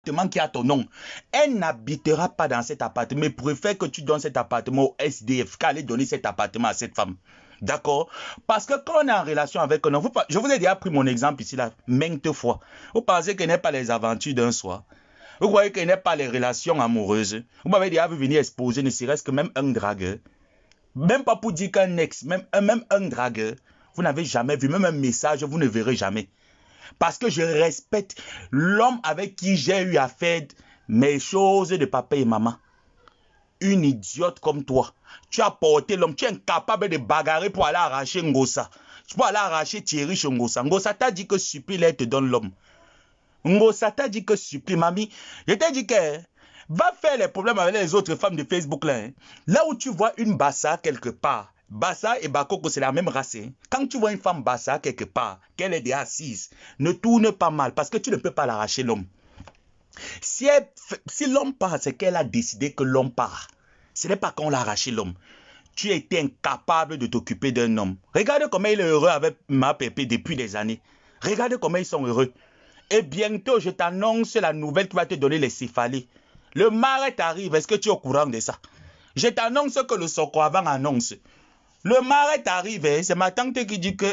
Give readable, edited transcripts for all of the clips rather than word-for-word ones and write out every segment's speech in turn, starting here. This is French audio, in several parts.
appartement qui a ton nom. Elle n'habitera pas dans cet appartement, mais préfère que tu donnes cet appartement au SDF qu'aller donner cet appartement à cette femme. D'accord? Parce que quand on est en relation avec un homme, je vous ai déjà pris mon exemple ici, là, maintes fois. Vous pensez qu'il n'est pas les aventures d'un soir. Vous voyez qu'il n'est pas les relations amoureuses. Vous m'avez déjà vu venir exposer, ne serait-ce que même un dragueur. Même pas pour dire qu'un ex, même un dragueur. Vous n'avez jamais vu, même un message, vous ne verrez jamais. Parce que je respecte l'homme avec qui j'ai eu à faire mes choses de papa et maman. Une idiote comme toi. Tu as porté l'homme, tu es incapable de bagarrer pour aller arracher Ngosa. Tu peux aller arracher Thierry chez Ngosa. Ngosa t'a dit que supplie, là, te donne l'homme. Ngosa t'a dit que supplie, mamie. Je t'ai dit que va faire les problèmes avec les autres femmes de Facebook là. Là où tu vois une Bassa quelque part. Bassa et Bakoko, c'est la même race. Quand tu vois une femme Bassa quelque part, qu'elle est assise, ne tourne pas mal parce que tu ne peux pas l'arracher l'homme. Si l'homme part, c'est qu'elle a décidé que l'homme part. Ce n'est pas qu'on l'a arraché l'homme. Tu as été incapable de t'occuper d'un homme. Regarde comment il est heureux avec ma pépé depuis des années. Regarde comment ils sont heureux. Et bientôt, je t'annonce la nouvelle qui va te donner les céphalées. Le marais arrive. Est-ce que tu es au courant de ça? Je t'annonce que le Soko avant annonce. Le marais arrive. C'est ma tante qui dit que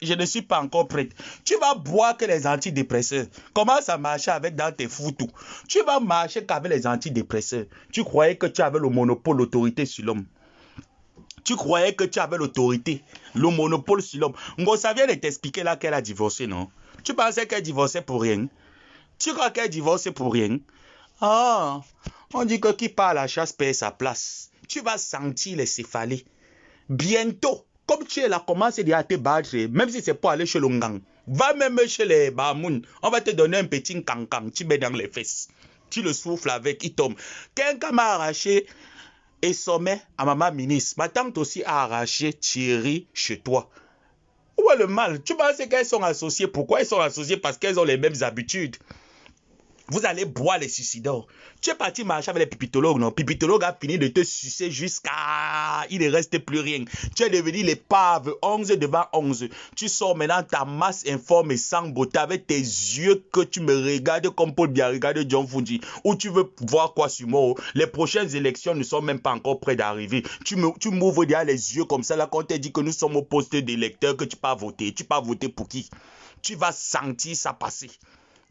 je ne suis pas encore prête. Tu vas boire que les antidépresseurs. Comment ça marche avec dans tes foutous? Tu vas marcher qu'avec les antidépresseurs. Tu croyais que tu avais le monopole, l'autorité sur l'homme. Tu croyais que tu avais l'autorité, le monopole sur l'homme. Ngosa vient de t'expliquer là qu'elle a divorcé, non? Tu pensais qu'elle divorçait pour rien? Tu crois qu'elle divorçait pour rien? Ah, on dit que qui part à la chasse paye sa place. Tu vas sentir les céphalées. Bientôt, comme tu es là, commence déjà à te battre, même si c'est pour aller chez l'Ongang. Va même chez les Bamoun. On va te donner un petit cancan, tu mets dans les fesses. Tu le souffles avec, il tombe. Quelqu'un m'a arraché et sommet à maman ministre. Ma tante aussi a arraché Thierry chez toi. Où est le mal? Tu penses qu'elles sont associées? Pourquoi elles sont associées? Parce qu'elles ont les mêmes habitudes. Vous allez boire les suicidaires. Tu es parti marcher avec les pipitologues, non? Pipitologue a fini de te sucer jusqu'à... Il ne reste plus rien. Tu es devenu l'épave, 11 devant 11. Tu sors maintenant ta masse informe et sans beauté avec tes yeux que tu me regardes comme Paul Biya regarde John Fuji. Ou tu veux voir quoi sur moi? Les prochaines élections ne sont même pas encore près d'arriver. Tu m'ouvres déjà les yeux comme ça là quand on te dit que nous sommes au poste d'électeur, que tu peux voter. Tu peux voter pour qui? Tu vas sentir ça passer.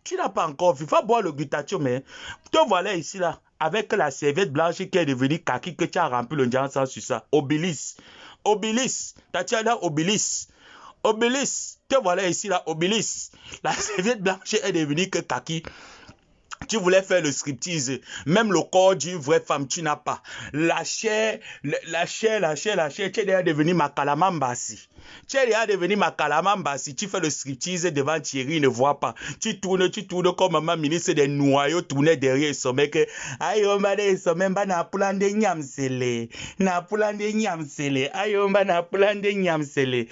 Tu n'as pas encore vu. Va boire le glutathion, mais te voilà ici, là, avec la serviette blanche qui est devenue kaki, que tu as rempli le diamant sur ça. Obélis. Obélis. Tatiana Obélis. Obélis. Te voilà ici, là, Obélis. La serviette blanche est devenue que kaki. Tu voulais faire le striptease. Même le corps d'une vraie femme, tu n'as pas. La chair, tu es déjà devenu ma calamambasi. Tu es déjà devenu ma calamambasi. Tu fais le striptease devant Thierry, il ne voit pas. Tu tournes comme maman ministre des noyaux, tourner derrière le sommet que, aïe, on va aller sommet, na plan de nyamsele. Na plan de nyamsele. Aïe, on va na plan de nyamsele.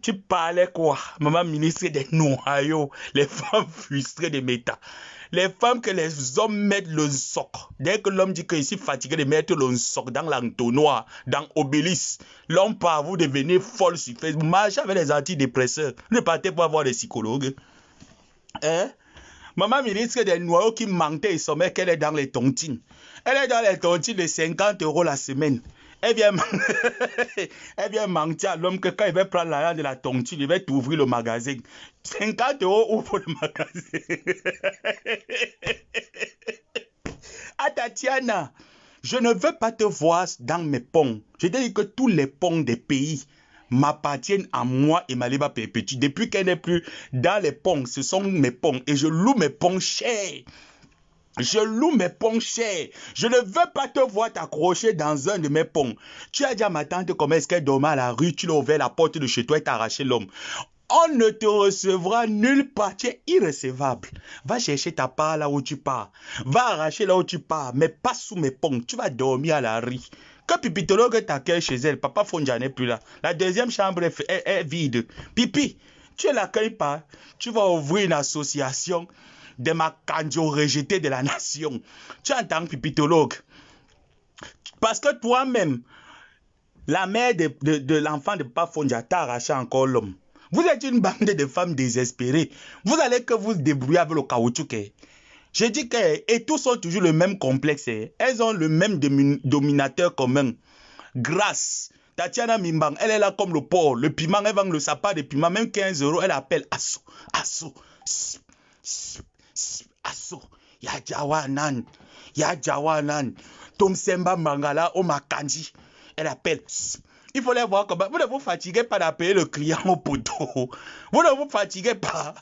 Tu parlais quoi? Maman ministre des noyaux, les femmes frustrées de méta. Les femmes que les hommes mettent le soc. Dès que l'homme dit qu'il est fatigué de mettre le soc dans l'entonnoir, dans Obélis, l'homme part, vous devenez folle sur Facebook. Marchez avec les antidépresseurs. Ne partez pas voir des psychologues. Hein? Maman ministre des noyaux qui mentait et sommet qu'elle est dans les tontines. Elle est dans les tontines de 50 € la semaine. Elle vient mentir à l'homme que quand il va prendre l'argent de la tontine, il va t'ouvrir le magasin. 50 € ouvre le magasin. Ah Tatiana, je ne veux pas te voir dans mes ponts. Je te dis que tous les ponts des pays m'appartiennent à moi et ma libre perpétue. Depuis qu'elle n'est plus dans les ponts, ce sont mes ponts. Et je loue mes ponts chers. Je loue mes ponts chers. Je ne veux pas te voir t'accrocher dans un de mes ponts. Tu as dit à ma tante comment est-ce qu'elle dormait à la rue. Tu l'as ouvert la porte de chez toi et t'as arraché l'homme. On ne te recevra nulle part. Tu es irrecevable. Va chercher ta part là où tu pars. Va arracher là où tu pars. Mais pas sous mes ponts. Tu vas dormir à la rue. Que Pipitologue t'accueille chez elle. Papa Fonja n'est plus là. La deuxième chambre est vide. Pipi, tu ne l'accueilles pas. Tu vas ouvrir une association de ma candio rejetée de la nation. Tu entends, Pipitologue? Parce que toi-même, la mère de l'enfant de Papa Fonja t'a arraché encore l'homme. Vous êtes une bande de femmes désespérées. Vous allez que vous débrouiller avec le caoutchouc. Je dis que, et tous ont toujours le même complexe. Elles ont le même dominateur commun. Grâce. Tatiana Mimbang, elle est là comme le porc. Le piment, elle vend le sapin de piment. Même 15 €, elle appelle Asso. Asso. Asso. Yajawanan. Yajawanan. Tomsemba Mangala, Omakanji. Elle appelle. Il faut les voir comme ça. Vous ne vous fatiguez pas d'appeler le client au poteau. Vous ne vous fatiguez pas.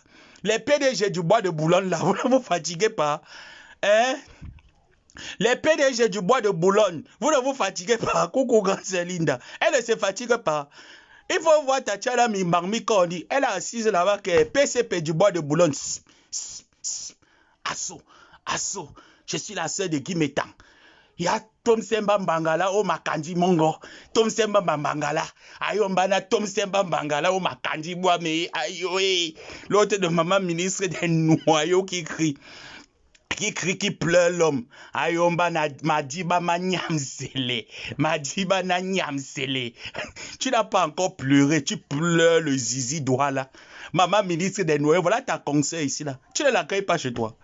Les PDG du bois de Boulogne, là, vous ne vous fatiguez pas. Hein? Les PDG du bois de Boulogne, vous ne vous fatiguez pas. Coucou, grande Linda. Elle ne se fatigue pas. Il faut voir Tatiana Mimbarmikoni. Elle est assise là-bas, que PCP du bois de Boulogne. Asso, Asso. Je suis la sœur de Guy Métan. Il y a Tom Semba Mbangala au Makandi Mongo. Tom Semba Mbangala. Ayombana Tom Semba Mbangala au Makandi Boame. Ayoé. L'autre de maman ministre des noyaux qui crie. Qui pleure l'homme. Ayomba Madiba Manyamsele. Madiba Nanyamsele. Tu n'as pas encore pleuré. Tu pleures le zizi droit là. Maman ministre des noyaux. Voilà ta conseil ici là. Tu ne l'accueilles pas chez toi.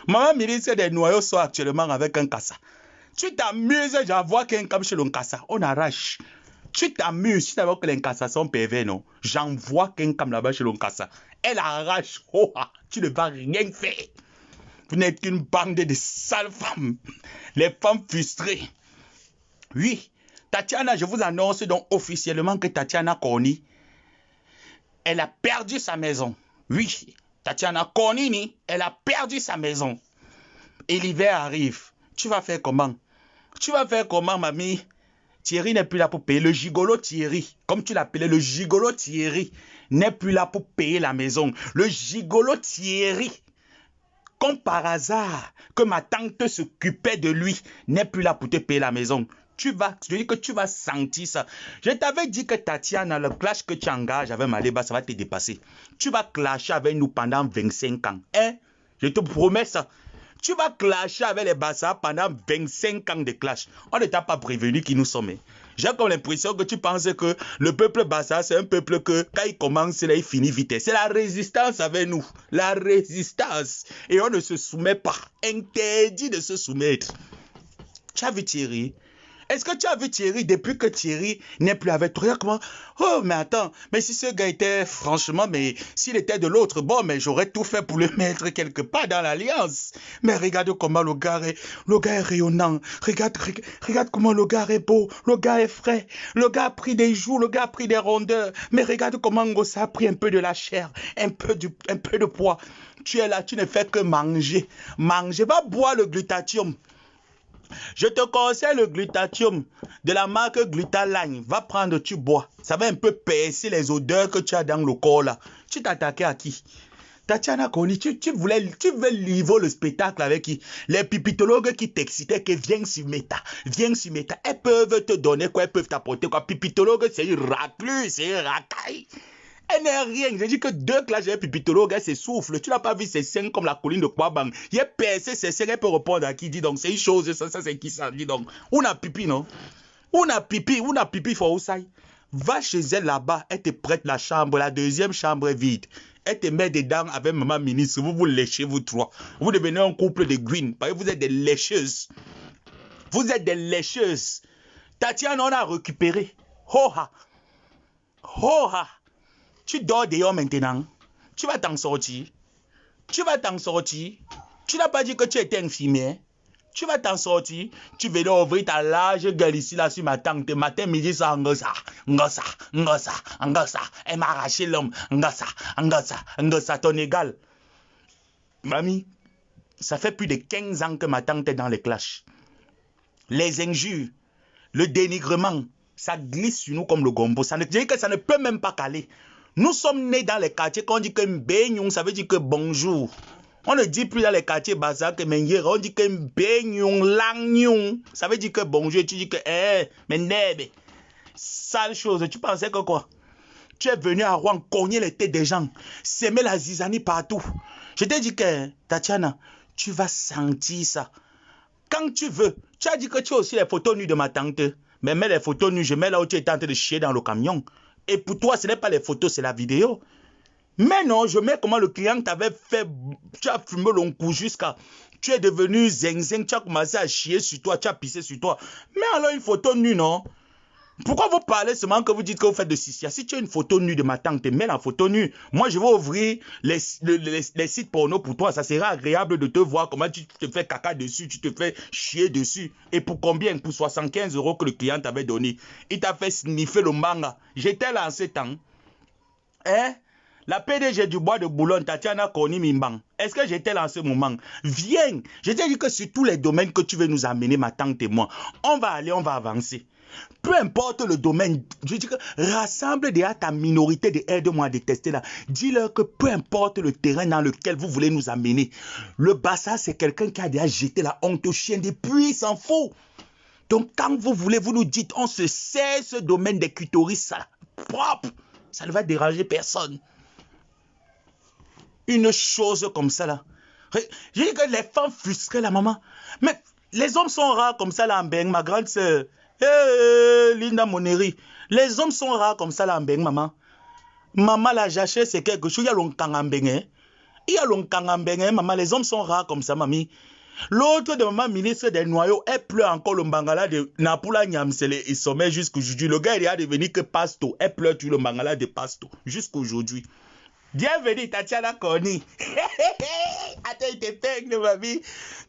Maman ministre des noyaux sont actuellement avec un cassa. Tu t'amuses, j'envoie qu'un cam chez l'Onkassa. On arrache. Tu t'amuses. Tu t'amuses que l'Onkassa sont PV, non? J'envoie qu'un cam là-bas chez l'Onkassa. Elle arrache. Oh, tu ne vas rien faire. Vous n'êtes qu'une bande de sales femmes. Les femmes frustrées. Oui. Tatiana, je vous annonce donc officiellement que Tatiana Korni, elle a perdu sa maison. Oui. Tatiana Kornini, elle a perdu sa maison. Et l'hiver arrive. Tu vas faire comment? Tu vas faire comment, mamie? Thierry n'est plus là pour payer. Le gigolo Thierry, comme tu l'appelais, le gigolo Thierry n'est plus là pour payer la maison. Le gigolo Thierry, comme par hasard, que ma tante s'occupait de lui, n'est plus là pour te payer la maison. Je dis que tu vas sentir ça. Je t'avais dit que Tatiana, le clash que tu engages avec Maleba, ça va te dépasser. Tu vas clasher avec nous pendant 25 ans. Hein? Je te promets ça. Tu vas clasher avec les Bassa pendant 25 ans de clash. On ne t'a pas prévenu qui nous sommes. J'ai comme l'impression que tu penses que le peuple Bassa, c'est un peuple que quand il commence, là, il finit vite. C'est la résistance avec nous. La résistance. Et on ne se soumet pas. Interdit de se soumettre. Tu as vu Thierry? Est-ce que tu as vu Thierry depuis que Thierry n'est plus avec toi? Regarde comment... Oh, mais attends, mais si ce gars était, franchement, mais s'il était de l'autre, bon, mais j'aurais tout fait pour le mettre quelque part dans l'alliance. Mais regarde comment le gars est rayonnant. Regarde comment le gars est beau, le gars est frais. Le gars a pris des joues, le gars a pris des rondeurs. Mais regarde comment Ngossa a pris un peu de la chair, un peu de poids. Tu es là, tu ne fais que manger. Manger, va boire le glutathium. Je te conseille le glutathium de la marque Glutaline. Va prendre, tu bois. Ça va un peu percer les odeurs que tu as dans le corps là. Tu t'attaquais à qui? Tatiana Korni, tu veux livrer le spectacle avec qui? Les pipitologues qui t'excitaient, que viens sur Meta. Elles peuvent te donner quoi? Elles peuvent t'apporter quoi? Pipitologue, c'est une raclure, c'est une racaille. Elle n'est rien. Je dis que deux classes avec pipitologue, elle s'essouffle. Tu n'as pas vu ses seins comme la colline de Kwabang. Il a percé ses seins, elle peut répondre à qui? Dit donc, c'est une chose, ça c'est qui ça? Dit donc, on a pipi, non? On a pipi, faut où ça? Va chez elle là-bas, elle te prête la chambre, la deuxième chambre est vide. Elle te met dedans avec maman ministre, vous léchez, vous trois. Vous devenez un couple de green, parce que vous êtes des lécheuses. Vous êtes des lécheuses. Tatiana, on a récupéré. Ho-ha. Ho-ha. Tu dors dehors maintenant. Tu vas t'en sortir. Tu n'as pas dit que tu étais infirmière. Tu vas t'en sortir. Tu vas ouvrir ta large gueule ici, là, sur ma tante. Matin, midi, ça, ngossa. Elle m'a arraché l'homme. Ngossa, ton égal. Mamie, ça fait plus de 15 ans que ma tante est dans les clashs. Les injures, le dénigrement, ça glisse sur nous comme le gombo. Ça ne dit que ça ne peut même pas caler. Nous sommes nés dans les quartiers, quand on dit que Mbényong, ça veut dire que bonjour. On ne dit plus dans les quartiers bazar que Menyera, on dit que Mbényong, Langnyong, ça veut dire que bonjour. Tu dis que, mais nebe, sale chose. Tu pensais que quoi? Tu es venu à Rouen cogner les têtes des gens, s'aimer la zizanie partout. Je t'ai dit que, Tatiana, tu vas sentir ça. Quand tu veux, tu as dit que tu as aussi les photos nues de ma tante. Mais mets les photos nues, je mets là où tu es en train de chier dans le camion. Et pour toi, ce n'est pas les photos, c'est la vidéo. Mais non, je mets comment le client t'avait fait, tu as fumé le coup jusqu'à, tu es devenu zing, tu as commencé à chier sur toi, tu as pissé sur toi. Mais alors une photo nue, non? Pourquoi vous parlez seulement que vous dites que vous faites de Sissia? Si tu as une photo nue de ma tante, mets la photo nue. Moi, je vais ouvrir les sites porno pour toi. Ça sera agréable de te voir comment tu te fais caca dessus, tu te fais chier dessus. Et pour combien? Pour 75 € que le client t'avait donné. Il t'a fait sniffer le manga. J'étais là en ce temps. Hein? La PDG du bois de Boulogne, Tatiana Koni Mimbang. Est-ce que j'étais là en ce moment? Viens. Je t'ai dit que sur tous les domaines que tu veux nous amener, ma tante et moi, on va aller, on va avancer. Peu importe le domaine, je dis que rassemble déjà ta minorité de aide-moi à détester là. Dis-leur que peu importe le terrain dans lequel vous voulez nous amener, le Bassa, c'est quelqu'un qui a déjà jeté la honte au chien depuis, il s'en fout. Donc quand vous voulez, vous nous dites, on se sait ce domaine des clitoris, ça, propre, ça ne va déranger personne. Une chose comme ça là. Je dis que les femmes frustrées là, maman. Mais les hommes sont rares comme ça là en Beng, ma grande sœur. Linda Moneri. Les hommes sont rares comme ça là en Beng, maman. Maman la jachée c'est quelque chose. Il y a longtemps en Beng, hein. Il y a longtemps en Beng, hein, maman. Les hommes sont rares comme ça, mamie. L'autre de maman ministre des Noyaux, elle pleure encore le Bangala de Napula Nyamsele et sommet jusqu'aujourd'hui. Le gars il est devenu que Pasto. Elle pleure tout le Bangala de Pasto jusqu'aujourd'hui. Bienvenue, Tatiana Koni. Attends, il te peigne, ma vie.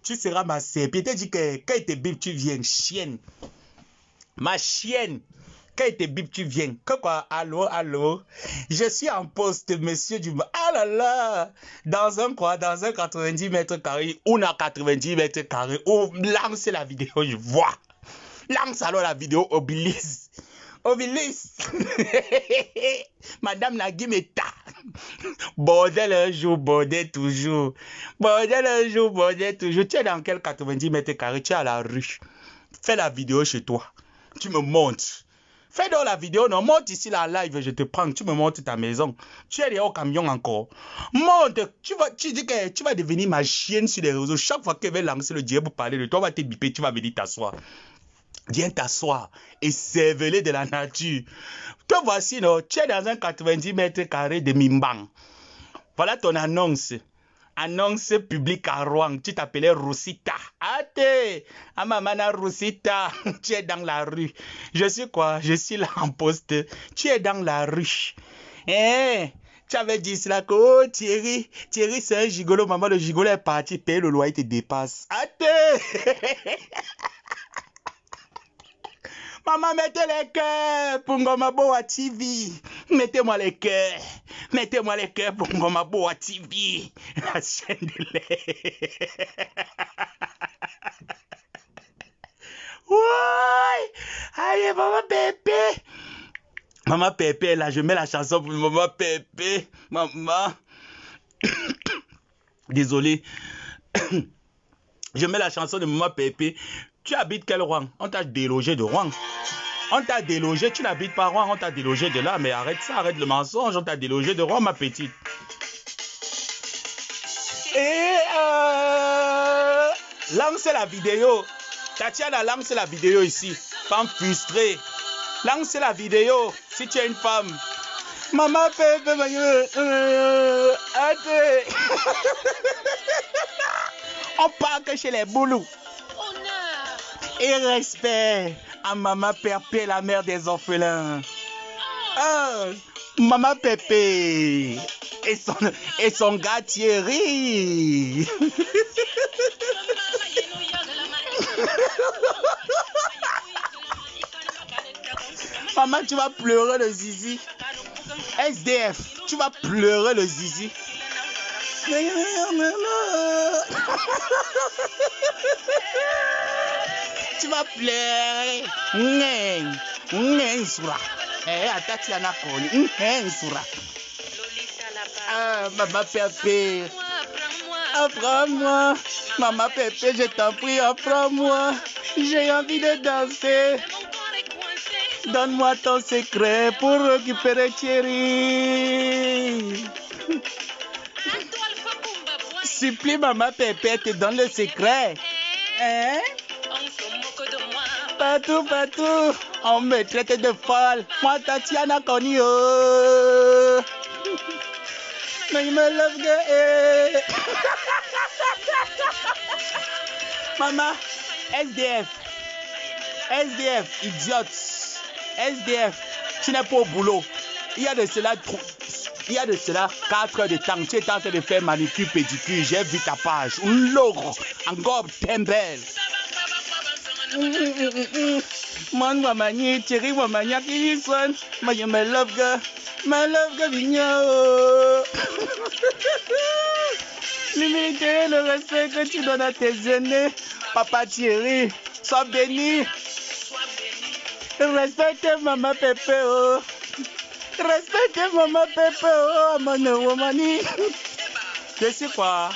Tu seras ma sœur. Puis il te dit que quand il te bip, tu viens, chienne. Ma chienne. Quand il te bip, tu viens. Que quoi? Allô, allô? Je suis en poste, monsieur du... Ah là là! Dans un quoi? Dans un 90 mètres carrés. On a 90 mètres carrés. Oh, lance la vidéo, je vois. Lance alors la vidéo, Obilis. Obilis. Madame Nagimeta. Bordel un jour, bordel toujours. Bordel un jour, bordel toujours. Tu es dans quel 90 mètres carrés? Tu es à la rue. Fais la vidéo chez toi. Tu me montres. Fais donc la vidéo, non? Monte ici la live, je te prends. Tu me montres ta maison. Tu es au camion encore. Monte. Tu dis que tu vas devenir ma chienne sur les réseaux. Chaque fois qu'elle va lancer le diable pour parler de toi, on va te biper, tu vas venir t'asseoir. Viens t'asseoir et cerveler de la nature. Te voici, non? Tu es dans un 90 mètres carrés de Mimbang. Voilà ton annonce. Annonce publique à Rouen. Tu t'appelais Rosita. Ate! Amamana Rosita. Tu es dans la rue. Je suis quoi? Je suis là en poste. Tu es dans la rue. Eh? Tu avais dit cela que, oh Thierry, c'est un gigolo. Maman, le gigolo est parti. Paye le loyer, te dépasse. Ate! Maman, mettez les cœurs pour Ngoma TV. Mettez-moi les cœurs. Mettez-moi les cœurs pour Ngoma TV. La chaîne de lait. Ouais. Allez, maman Pépé. Maman Pépé, là, je mets la chanson pour maman Pépé. Maman. Désolé. Je mets la chanson de maman Pépé. Tu habites quel Rouen? On t'a délogé de Rouen. On t'a délogé, tu n'habites pas Rouen, on t'a délogé de là. Mais arrête ça, arrête le mensonge, on t'a délogé de Rouen, ma petite. Et lance la vidéo. Tatiana, lance la vidéo ici. Femme frustrée. Lance la vidéo si tu es une femme. Maman, Pépé, on part que chez les boulous. Et respect à Maman Pépé, la mère des orphelins. Ah, Maman Pépé et son gars Thierry. Maman, tu vas pleurer le zizi. SDF, tu vas pleurer le zizi. Tu vas pleurer. Tatiana Koni. Ah, Maman Pépé. Apprends-moi. Maman Pépé, je t'en prie, apprends-moi. J'ai envie de danser. Donne-moi ton secret pour récupérer Thierry. Supplie Maman Pépé, te donne le secret. Hein? Partout, partout, on me traite de folle. Moi, Tatiana Koni. My love girl. Maman, SDF. SDF, idiote. SDF, tu n'es pas au boulot. Il y a de cela 4 heures de temps. Tu es en train de faire manicure, pédicure. J'ai vu ta page. Lourd. Encore tembel. Man, mamani, Thierry, mamani, qui sonne. My love girl. My love girl, vignot. L'humilité, le respect que tu donnes à tes aînés. Papa Thierry, sois béni. Respecte maman Pépé, oh. Respecte maman Pépé, oh, mon womani. Je sais quoi?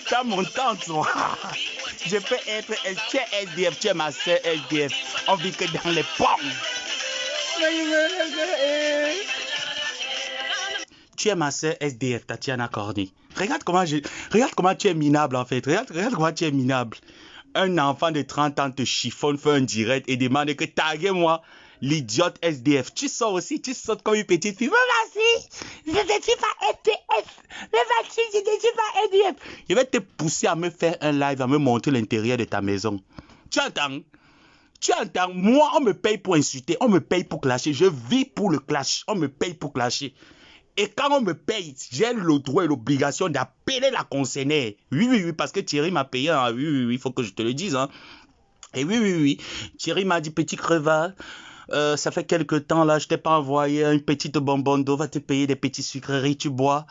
Tu as mon temps, toi. Je peux être, tu es SDF, tu es ma soeur SDF. On vit que dans les pommes. Tu es ma soeur SDF, Tatiana Corny. Regarde comment tu es minable en fait. Regarde comment tu es minable. Un enfant de 30 ans te chiffonne, fait un direct et demande que taguez-moi l'idiote SDF. Tu sors aussi, tu sautes comme une petite fille. Mais vas-y, je ne suis pas SDF. Mais vas-y, je ne suis pas SDF. Je vais te pousser à me faire un live, à me montrer l'intérieur de ta maison. Tu entends? Tu entends? Moi, on me paye pour insulter, on me paye pour clasher. Je vis pour le clash, on me paye pour clasher. Et quand on me paye, j'ai le droit et l'obligation d'appeler la concernée. Oui, parce que Thierry m'a payé. Hein. Oui, il faut que je te le dise. Hein. Et oui. Thierry m'a dit, petit crevard, ça fait quelque temps là, je t'ai pas envoyé une petite bonbonne d'eau, va te payer des petites sucreries, tu bois.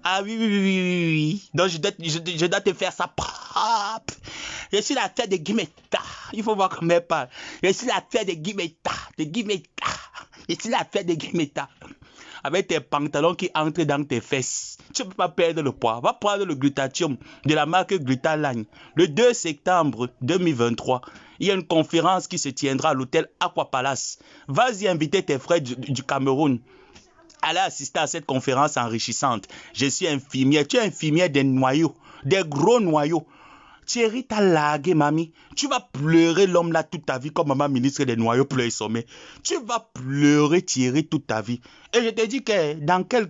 Ah oui. Donc je dois te faire ça propre. Je suis la fête de Guimeta. Il faut voir comment elle parle. Je suis la fête de Guimeta. Je suis la fête de Guimeta. Avec tes pantalons qui entrent dans tes fesses. Tu ne peux pas perdre le poids. Va prendre le glutathium de la marque Glutaline. Le 2 septembre 2023, il y a une conférence qui se tiendra à l'hôtel Aqua Palace. Vas-y inviter tes frères du Cameroun. Allez assister à cette conférence enrichissante. Je suis infirmière. Tu es infirmière des noyaux, des gros noyaux. Thierry t'a largué, mamie. Tu vas pleurer l'homme là toute ta vie comme maman ministre des noyaux pleure sommet. Tu vas pleurer Thierry toute ta vie. Et je te dis que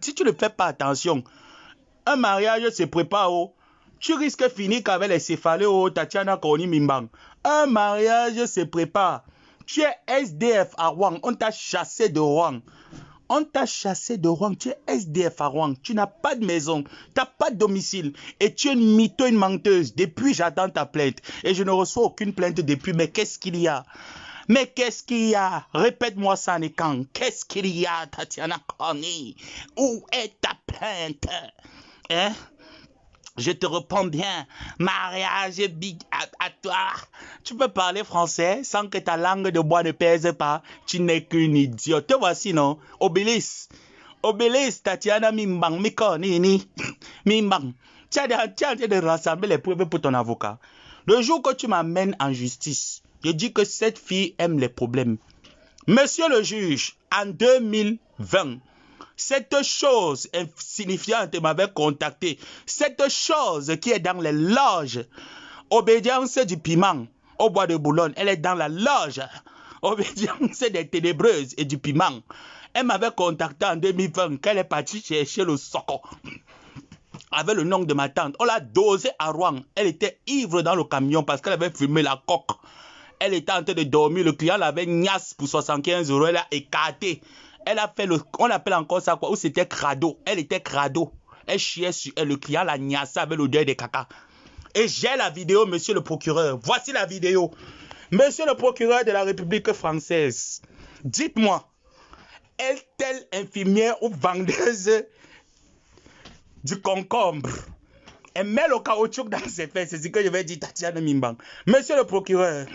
si tu ne fais pas attention, un mariage se prépare. Oh. Tu risques de finir qu'avec les céphalées, oh, Tatiana Corny Mimbang. Un mariage se prépare. Tu es SDF à Rouen. On t'a chassé de Rouen. Tu es SDF à Rouen. Tu n'as pas de maison. Tu n'as pas de domicile. Et tu es une mytho, une menteuse. Depuis, j'attends ta plainte. Et je ne reçois aucune plainte depuis. Mais qu'est-ce qu'il y a? Répète-moi ça, Nekan. Qu'est-ce qu'il y a, Tatiana Corny? Où est ta plainte? Hein? Je te réponds bien. Mariage big à toi. Tu peux parler français sans que ta langue de bois ne pèse pas. Tu n'es qu'une idiote. Te voici, non? Obélis, Tatiana Mimbang, Mikonini. Mimbang. Tu as en train de rassembler les preuves pour ton avocat. Le jour que tu m'amènes en justice, je dis que cette fille aime les problèmes. Monsieur le juge, en 2020, cette chose insignifiante m'avait contacté. Cette chose qui est dans les loges. Obédience du piment au bois de Boulogne. Elle est dans la loge. Obédience des ténébreuses et du piment. Elle m'avait contacté en 2020 qu'elle est partie chercher le soco. Avec le nom de ma tante. On l'a dosé à Rouen. Elle était ivre dans le camion parce qu'elle avait fumé la coque. Elle était en train de dormir. Le client l'avait niasse pour 75 €. Elle a écarté. Elle a fait on appelle encore ça quoi, ou c'était crado. Elle était crado. Elle chiait sur elle. Le client l'a niassé avec l'odeur de caca. Et j'ai la vidéo, monsieur le procureur. Voici la vidéo. Monsieur le procureur de la République française, dites-moi, est-elle infirmière ou vendeuse du concombre? Elle met le caoutchouc dans ses fesses. C'est ce que je vais dire, Tatiana Mimbang. Monsieur le procureur,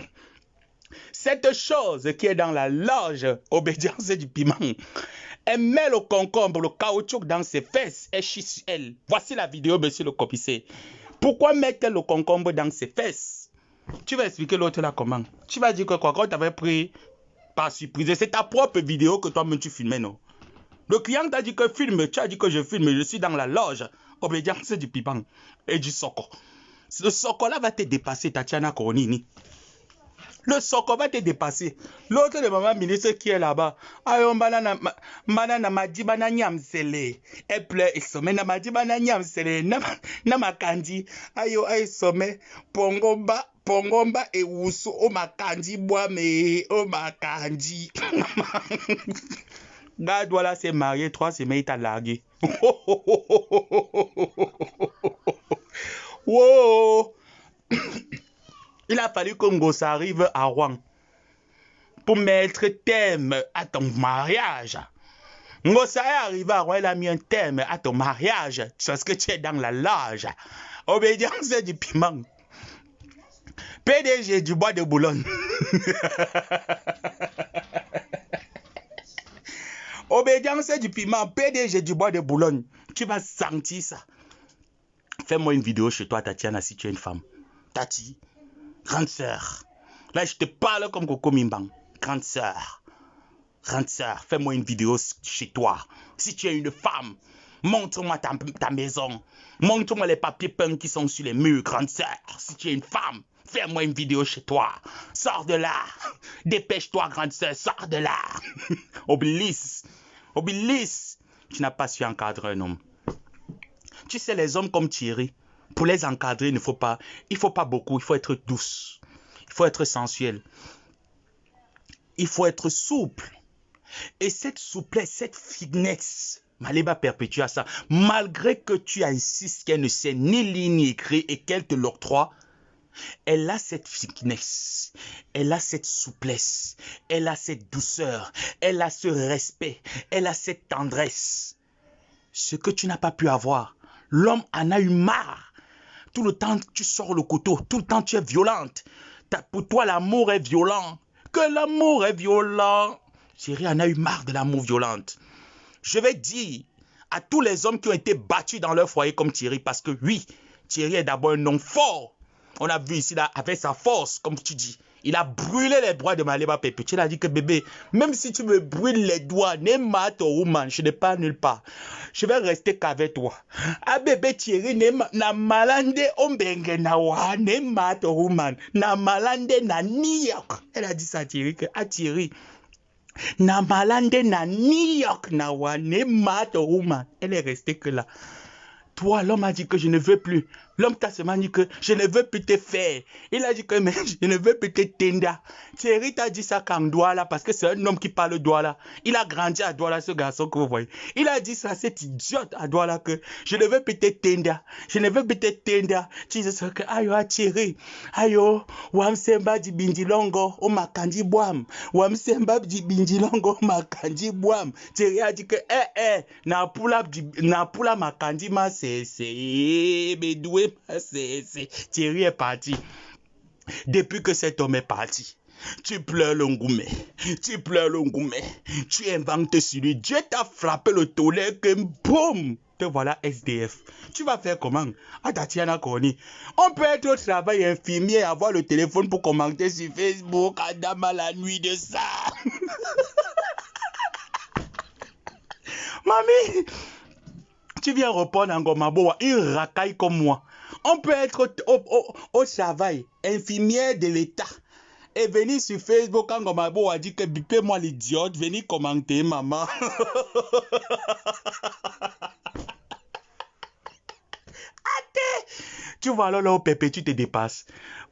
cette chose qui est dans la loge obédience du piment, elle met le concombre, le caoutchouc dans ses fesses, elle chie sur elle. Voici la vidéo, monsieur le commissaire. Pourquoi met-elle le concombre dans ses fesses? Tu vas expliquer l'autre là comment? Tu vas dire que quoi, quand tu avais pris par surprise, c'est ta propre vidéo que toi-même tu filmais, non? Le client t'a dit que filme, tu as dit que je filme, je suis dans la loge obédience du piment et du soco. Le soco là va te dépasser, Tatiana Corny. Le soco va te dépasser. L'autre de maman ministre qui est là-bas. Ayo banana madi nyamsele. Elle pleure et somme na madi nyamsele. Na makandi. Ayo somme pongomba et wusu o makandi boame o makandi. Gars, voilà, s'est marié 3 semaines, il t'a largué. Wow. Il a fallu que Ngosa arrive à Rouen pour mettre terme à ton mariage. Ngosa est arrivé à Rouen, il a mis un terme à ton mariage parce que tu es dans la loge. Obédience du piment. PDG du bois de Boulogne. Obédience du piment, PDG du bois de Boulogne. Tu vas sentir ça. Fais-moi une vidéo chez toi, Tatiana, si tu es une femme. Tati, grande sœur. Là, je te parle comme Coco Mimbang. Grande sœur, fais-moi une vidéo chez toi. Si tu es une femme, montre-moi ta maison. Montre-moi les papiers peints qui sont sur les murs, grande sœur. Si tu es une femme, fais-moi une vidéo chez toi. Sors de là. Dépêche-toi, grande sœur, sors de là. Obélis. Tu n'as pas su encadrer un homme. Tu sais, les hommes comme Thierry, pour les encadrer, il ne faut pas beaucoup. Il faut être douce. Il faut être sensuel. Il faut être souple. Et cette souplesse, cette finesse, Maliba perpétua ça. Malgré que tu insistes qu'elle ne sait ni lire ni écrire et qu'elle te l'octroie, elle a cette finesse, elle a cette souplesse, elle a cette douceur, elle a ce respect, elle a cette tendresse. Ce que tu n'as pas pu avoir. L'homme en a eu marre. Tout le temps, tu sors le couteau. Tout le temps, tu es violente. Pour toi, l'amour est violent. Que l'amour est violent. Thierry en a eu marre de l'amour violente. Je vais dire à tous les hommes qui ont été battus dans leur foyer comme Thierry, parce que oui, Thierry est d'abord un homme fort. On a vu ici, là, avec sa force, comme tu dis. Il a brûlé les doigts de Maliba Perpétua. Il a dit que bébé, même si tu me brûles les doigts, je n'ai pas nulle part. Je vais rester qu'avec toi. Ah bébé Thierry, na malande ombenge na wa, ne mato woman, na malande na New York. Elle a dit ça à Thierry, que ah Thierry, na malande na New York na wa, ne mato woman. Elle est restée que là. Toi, l'homme a dit que je ne veux plus. L'homme t'a seulement dit que je ne veux plus te faire. Il a dit que mais je ne veux plus te tendre. Thierry t'a dit ça quand Douala, parce que c'est un homme qui parle Douala. Il a grandi à Douala, ce garçon que vous voyez. Il a dit ça, cet idiote à Douala, que je ne veux plus te tendre. Je ne veux plus te tendre. Tu dis que ayo a Thierry. Ayo, wamsemba di bindilongo o makandi boam. Wamsemba di bindilongo o makandi boam. Thierry a dit que na pula makandi ma c'est bédoué. Thierry est parti. Depuis que cet homme est parti, tu pleures le ngoumé. Tu inventes sur lui. Dieu t'a frappé le tollé que boum, te voilà SDF. Tu vas faire comment? Ah, Tatiana Koni. On peut être au travail infirmier, avoir le téléphone pour commenter sur Facebook. Adama la nuit de ça. Mamie, tu viens répondre en Gomaboa, une racaille comme moi. On peut être au travail, infirmière de l'État, et venir sur Facebook quand Gomaboa dit que bipez-moi l'idiote, venir commenter, maman. Tu vois alors là où Pépé, tu te dépasses.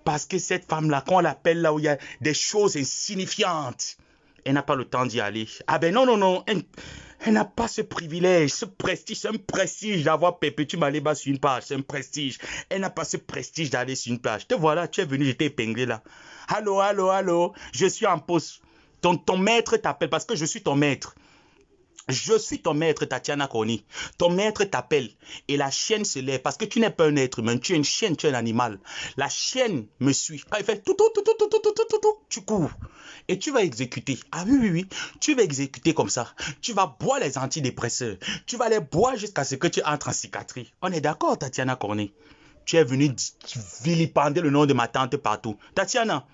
Parce que cette femme-là, quand on l'appelle là où il y a des choses insignifiantes, elle n'a pas le temps d'y aller. Ah ben non. Elle n'a pas ce privilège, ce prestige. C'est un prestige d'avoir Perpétue Maliba sur une page. C'est un prestige. Elle n'a pas ce prestige d'aller sur une plage. Te voilà, tu es venu, j'étais épinglé là. Allô. Je suis en pause. Ton maître t'appelle parce que je suis ton maître. Je suis ton maître, Tatiana Koni. Ton maître t'appelle et la chienne se lève parce que tu n'es pas un être humain, tu es une chienne, tu es un animal. La chienne me suit. Quand il fait tout, tu cours et tu vas exécuter. Ah oui, tu vas exécuter comme ça. Tu vas boire les antidépresseurs. Tu vas les boire jusqu'à ce que tu entres en cicatrice. On est d'accord, Tatiana Koni. Tu es venu vilipender le nom de ma tante partout. Tatiana,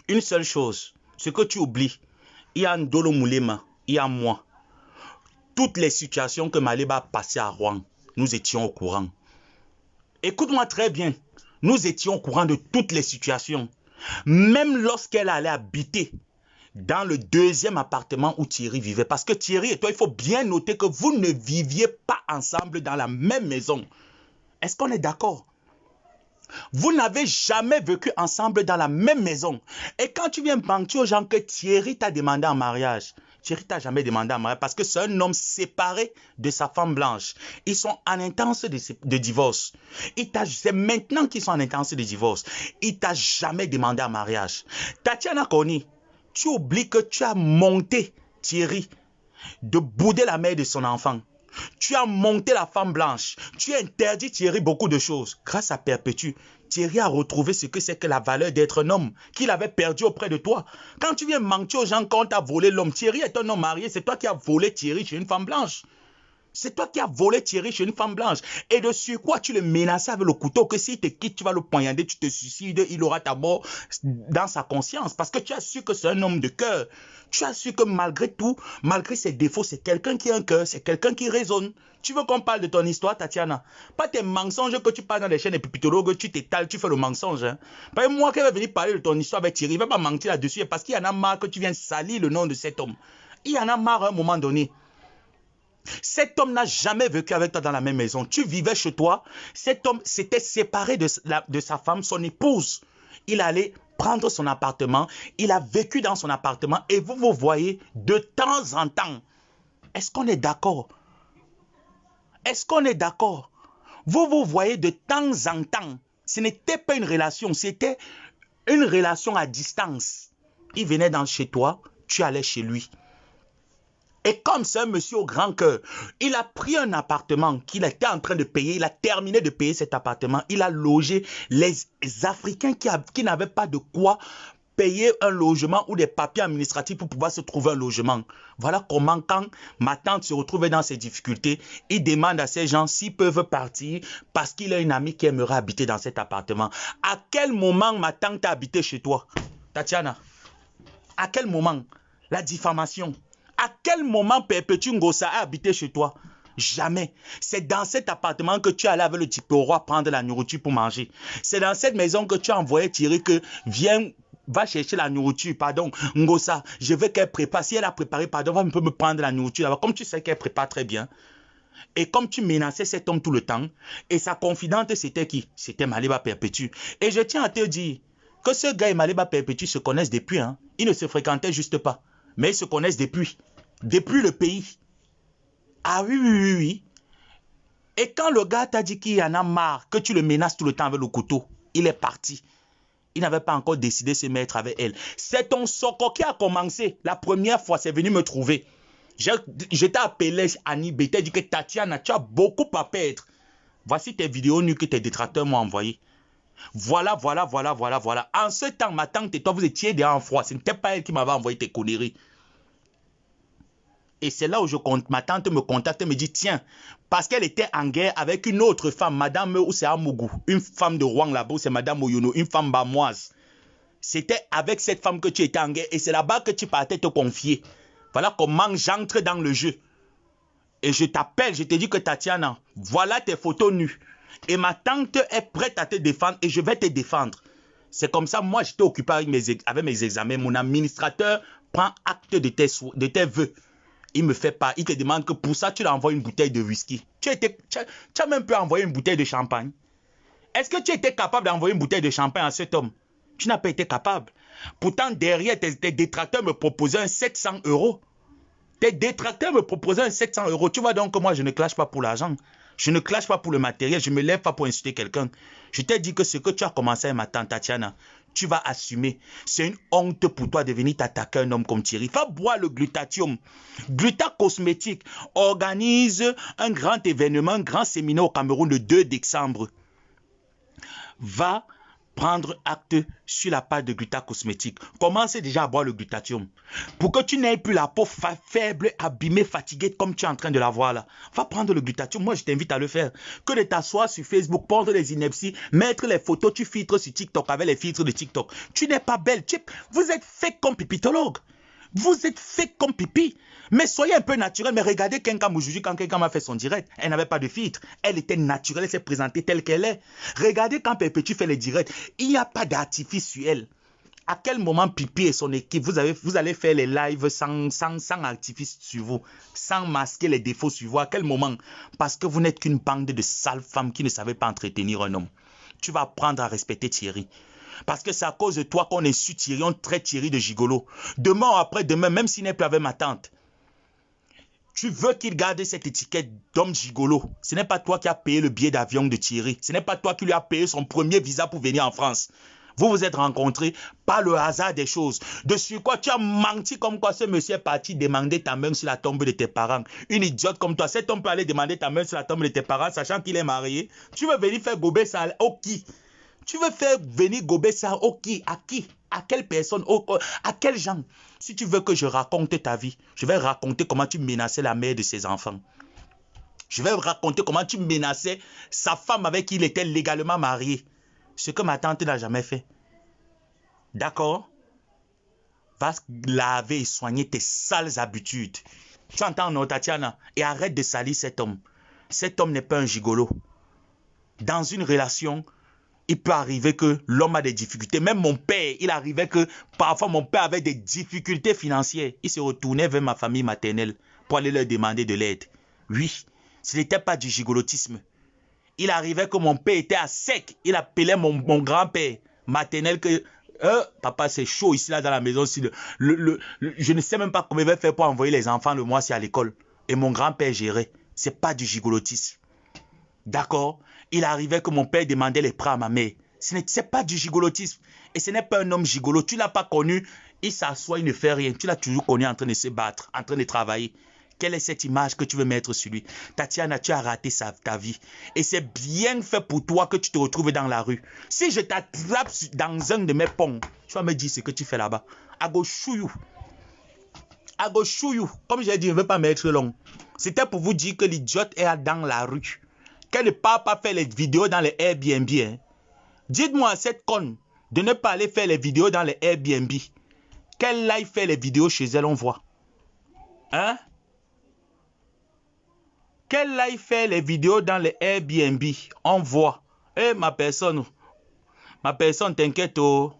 une seule chose, ce que tu oublies, il y a Ndolo Moulema. Il y a moi. Toutes les situations que Maliba a passées à Rouen, nous étions au courant. Écoute-moi très bien. Nous étions au courant de toutes les situations. Même lorsqu'elle allait habiter dans le deuxième appartement où Thierry vivait. Parce que Thierry et toi, il faut bien noter que vous ne viviez pas ensemble dans la même maison. Est-ce qu'on est d'accord? Vous n'avez jamais vécu ensemble dans la même maison. Et quand tu viens mentir aux gens que Thierry t'a demandé en mariage, Thierry t'a jamais demandé en mariage parce que c'est un homme séparé de sa femme blanche. Ils sont en intense de divorce. C'est maintenant qu'ils sont en intense de divorce. Il t'a jamais demandé en mariage. Tatiana Koni, tu oublies que tu as monté Thierry de bouder la mère de son enfant. Tu as monté la femme blanche. Tu as interdit Thierry beaucoup de choses. Grâce à Perpétue, Thierry a retrouvé ce que c'est que la valeur d'être un homme qu'il avait perdu auprès de toi. Quand tu viens mentir aux gens quand tu as volé l'homme, Thierry est un homme marié, c'est toi qui as volé Thierry chez une femme blanche. C'est toi qui as volé Thierry chez une femme blanche. Et de quoi tu le menaçais avec le couteau que s'il te quitte, tu vas le poignarder, tu te suicides, il aura ta mort dans sa conscience. Parce que tu as su que c'est un homme de cœur. Tu as su que malgré tout, malgré ses défauts, c'est quelqu'un qui a un cœur, c'est quelqu'un qui raisonne. Tu veux qu'on parle de ton histoire, Tatiana? Pas tes mensonges que tu parles dans les chaînes épipitologues, tu t'étales, tu fais le mensonge. Hein? Pas moi qui vais venir parler de ton histoire avec Thierry, il ne va pas mentir là-dessus parce qu'il y en a marre que tu viens salir le nom de cet homme. Il y en a marre à un moment donné. Cet homme n'a jamais vécu avec toi dans la même maison. Tu vivais chez toi. Cet homme s'était séparé de sa femme, son épouse. Il allait prendre son appartement. Il a vécu dans son appartement. Et vous vous voyez de temps en temps. Est-ce qu'on est d'accord? Est-ce qu'on est d'accord? Vous vous voyez de temps en temps. Ce n'était pas une relation. C'était une relation à distance. Il venait chez toi. Tu allais chez lui. Et comme c'est un monsieur au grand cœur, il a pris un appartement qu'il était en train de payer. Il a terminé de payer cet appartement. Il a logé les Africains qui n'avaient pas de quoi payer un logement ou des papiers administratifs pour pouvoir se trouver un logement. Voilà comment quand ma tante se retrouvait dans ces difficultés, il demande à ces gens s'ils peuvent partir parce qu'il a une amie qui aimerait habiter dans cet appartement. À quel moment ma tante a habité chez toi, Tatiana? À quel moment? La diffamation. À quel moment Perpétue Ngossa a habité chez toi? Jamais. C'est dans cet appartement que tu allais avec le type au roi prendre la nourriture pour manger. C'est dans cette maison que tu as envoyé Thierry que va chercher la nourriture, pardon, Ngossa, je veux qu'elle prépare. Si elle a préparé, pardon, va un peu me prendre la nourriture là-bas. Comme tu sais qu'elle prépare très bien. Et comme tu menaçais cet homme tout le temps, et sa confidente c'était qui? C'était Maliba Perpétue. Et je tiens à te dire que ce gars et Maliba Perpétue se connaissent depuis. Hein. Ils ne se fréquentaient juste pas. Mais ils se connaissent depuis le pays. Ah oui, oui, oui, oui. Et quand le gars t'a dit qu'il en a marre, que tu le menaces tout le temps avec le couteau, il est parti. Il n'avait pas encore décidé de se mettre avec elle. C'est ton Soko qui a commencé. La première fois, c'est venu me trouver. Je t'ai appelé Annie B. T'ai dit que Tatiana, tu as beaucoup à perdre. Voici tes vidéos nues que tes détracteurs m'ont envoyées. Voilà. En ce temps, ma tante et toi, vous étiez déjà en froid. Ce n'était pas elle qui m'avait envoyé tes conneries. Et c'est là où ma tante me contacte et me dit, tiens, parce qu'elle était en guerre avec une autre femme, Madame Ousseamougou, une femme de Rouen là-bas, c'est Madame Oyono, une femme bamoise. C'était avec cette femme que tu étais en guerre et c'est là-bas que tu partais te confier. Voilà comment j'entre dans le jeu. Et je t'appelle, je te dis que Tatiana, voilà tes photos nues. Et ma tante est prête à te défendre et je vais te défendre. C'est comme ça, moi j'étais occupé avec mes examens. Mon administrateur prend acte de tes vœux. Il me fait pas, il te demande que pour ça, tu lui envoies une bouteille de whisky. Tu as même pu envoyer une bouteille de champagne. Est-ce que tu étais capable d'envoyer une bouteille de champagne à cet homme? Tu n'as pas été capable. Pourtant, derrière, tes détracteurs me proposaient un 700 €. Tes détracteurs me proposaient un 700 €. Tu vois donc que moi, je ne clash pas pour l'argent. Je ne clash pas pour le matériel. Je ne me lève pas pour insulter quelqu'un. Je t'ai dit que ce que tu as commencé avec ma tante Tatiana, tu vas assumer. C'est une honte pour toi de venir t'attaquer un homme comme Thierry. Va boire le glutatium. Gluta Cosmétique organise un grand événement, un grand séminaire au Cameroun le 2 décembre. Va prendre acte sur la page de Gluta Cosmétique. Commencez déjà à boire le glutatium. Pour que tu n'aies plus la peau faible, abîmée, fatiguée comme tu es en train de la voir là. Va prendre le glutatium. Moi, je t'invite à le faire. Que de t'asseoir sur Facebook, prendre les inepties, mettre les photos, tu filtres sur TikTok avec les filtres de TikTok. Tu n'es pas belle. Vous êtes fait comme pipitologue. Vous êtes fait comme pipi. Mais soyez un peu naturel. Mais regardez Kenka Moujouji quand Kenka m'a fait son direct. Elle n'avait pas de filtre. Elle était naturelle. Elle s'est présentée telle qu'elle est. Regardez quand Perpétue fait les directs. Il n'y a pas d'artifice sur elle. À quel moment Pipi et son équipe, vous allez faire les lives sans artifice sur vous, sans masquer les défauts sur vous? À quel moment? Parce que vous n'êtes qu'une bande de sales femmes qui ne savaient pas entretenir un homme. Tu vas apprendre à respecter Thierry. Parce que c'est à cause de toi qu'on insulte Thierry, on traite Thierry de gigolo. Demain ou après-demain, même s'il n'est plus avec ma tante, tu veux qu'il garde cette étiquette d'homme gigolo. Ce n'est pas toi qui as payé le billet d'avion de Thierry. Ce n'est pas toi qui lui as payé son premier visa pour venir en France. Vous vous êtes rencontrés par le hasard des choses. De sur quoi tu as menti comme quoi ce monsieur est parti demander ta main sur la tombe de tes parents. Une idiote comme toi, cet homme peut aller demander ta main sur la tombe de tes parents sachant qu'il est marié. Tu veux venir faire gober ça au qui? Tu veux faire venir gober ça au qui? À qui? À quelle personne? À quel genre? Si tu veux que je raconte ta vie, je vais raconter comment tu menaçais la mère de ses enfants. Je vais raconter comment tu menaçais sa femme avec qui il était légalement marié. Ce que ma tante n'a jamais fait. D'accord? Va laver et soigner tes sales habitudes. Tu entends, non, Tatiana? Et arrête de salir cet homme. Cet homme n'est pas un gigolo. Dans une relation, il peut arriver que l'homme a des difficultés. Même mon père, il arrivait que parfois mon père avait des difficultés financières. Il se retournait vers ma famille maternelle pour aller leur demander de l'aide. Oui, ce n'était pas du gigolotisme. Il arrivait que mon père était à sec. Il appelait mon grand-père maternel que papa, c'est chaud ici là dans la maison. Je ne sais même pas comment il va faire pour envoyer les enfants le mois-ci à l'école. Et mon grand-père gérait. C'est pas du gigolotisme. D'accord? Il arrivait que mon père demandait les prêts à ma mère. Ce n'est pas du gigolotisme. Et ce n'est pas un homme gigolo. Tu ne l'as pas connu. Il s'assoit, il ne fait rien. Tu l'as toujours connu en train de se battre, en train de travailler. Quelle est cette image que tu veux mettre sur lui? Tatiana, tu as raté ta vie. Et c'est bien fait pour toi que tu te retrouves dans la rue. Si je t'attrape dans un de mes ponts, tu vas me dire ce que tu fais là-bas. I go show you. I go show you. Comme j'ai dit, je ne veux pas mettre long. C'était pour vous dire que l'idiote est dans la rue. Qu'elle ne part pas faire les vidéos dans les Airbnb. Hein. Dites-moi à cette conne de ne pas aller faire les vidéos dans les Airbnb. Qu'elle aille faire les vidéos chez elle, on voit. Hein? Qu'elle aille faire les vidéos dans les Airbnb, on voit. Eh, ma personne, t'inquiète, oh.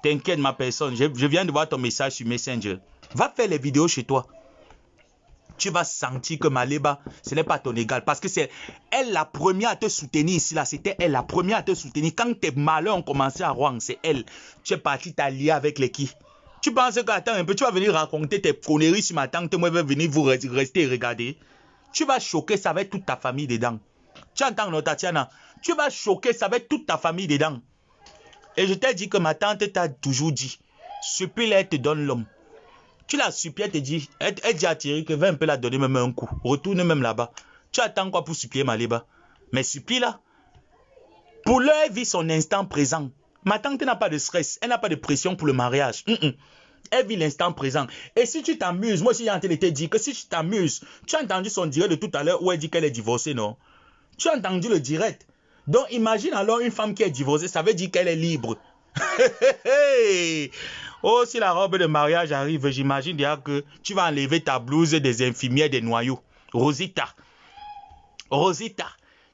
T'inquiète, ma personne. Je viens de voir ton message sur Messenger. Va faire les vidéos chez toi. Tu vas sentir que Maléba, ce n'est pas ton égal. Parce que c'est elle la première à te soutenir ici, là. C'était elle la première à te soutenir. Quand tes malheurs ont commencé à Rouen, c'est elle. Tu es parti t'allier avec les qui? Tu penses que, attends un peu, tu vas venir raconter tes conneries sur ma tante. Moi, je vais venir vous rester et regarder. Tu vas choquer, ça va être toute ta famille dedans. Tu entends, non, Tatiana? Tu vas choquer, ça va être toute ta famille dedans. Et je t'ai dit que ma tante t'a toujours dit, supplie-la, elle te donne l'homme. Tu la supplies, elle te dit, elle dit à Thierry que va un peu la donner même un coup. Retourne même là-bas. Tu attends quoi pour supplier Maléba? Mais supplie-la. Pour l'heure, elle vit son instant présent. Ma tante n'a pas de stress, elle n'a pas de pression pour le mariage. Elle vit l'instant présent. Et si tu t'amuses, moi aussi j'ai en train de te dire que si tu t'amuses, tu as entendu son direct de tout à l'heure où elle dit qu'elle est divorcée, non? Tu as entendu le direct. Donc imagine alors une femme qui est divorcée, ça veut dire qu'elle est libre. Oh, si la robe de mariage arrive, j'imagine déjà que tu vas enlever ta blouse des infirmières des noyaux. Rosita,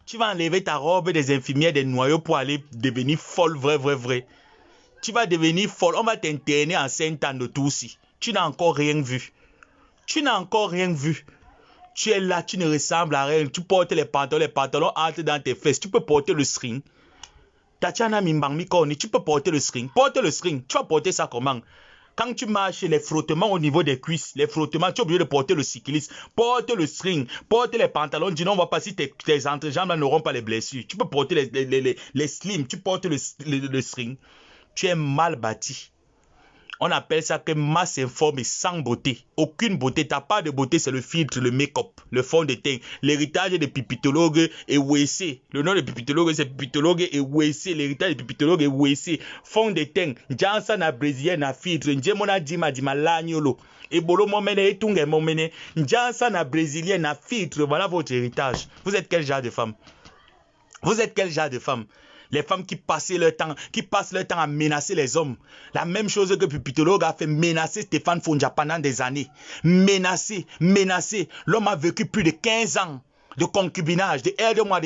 tu vas enlever ta robe des infirmières des noyaux pour aller devenir folle, vrai. Tu vas devenir folle. On va t'interner en 5 ans de tout aussi. Tu n'as encore rien vu. Tu es là, tu ne ressembles à rien. Tu portes les pantalons entrent dans tes fesses. Tu peux porter le string. Tatiana Mimbang Mikoni, tu peux porter le string. Porte le string. Tu vas porter ça comment? Quand tu marches, les frottements au niveau des cuisses, les frottements, tu es obligé de porter le cycliste. Porte le string. Porte les pantalons. Dis non, on va pas si tes entrejambes n'auront pas les blessures. Tu peux porter les slims. Tu portes le string. Tu es mal bâti. On appelle ça que masse informe sans beauté. Aucune beauté. Ta part de beauté, c'est le filtre, le make-up, le fond de teint. L'héritage des pipitologues et WC. Le nom des pipitologues, c'est pipitologue et WC. L'héritage des pipitologues et WC. Fond de teint. Jansa na brésilien na filtre. Njemona dima lagnolo. Et bolo momene et tunge momene. Jansa na brésilien na filtre. Voilà votre héritage. Vous êtes quel genre de femme? Les femmes qui passent leur temps à menacer les hommes. La même chose que Pipitologue a fait menacer Stéphane Fonja pendant des années. Menacer. L'homme a vécu plus de 15 ans de concubinage, de aide-moi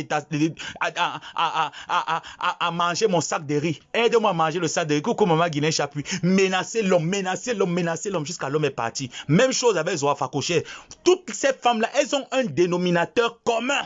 à manger mon sac de riz. Aide-moi à manger le sac de riz. Coucou maman Guinée Chapuis. Menacer l'homme jusqu'à l'homme est parti. Même chose avec Zoa Fakoché. Toutes ces femmes-là, elles ont un dénominateur commun.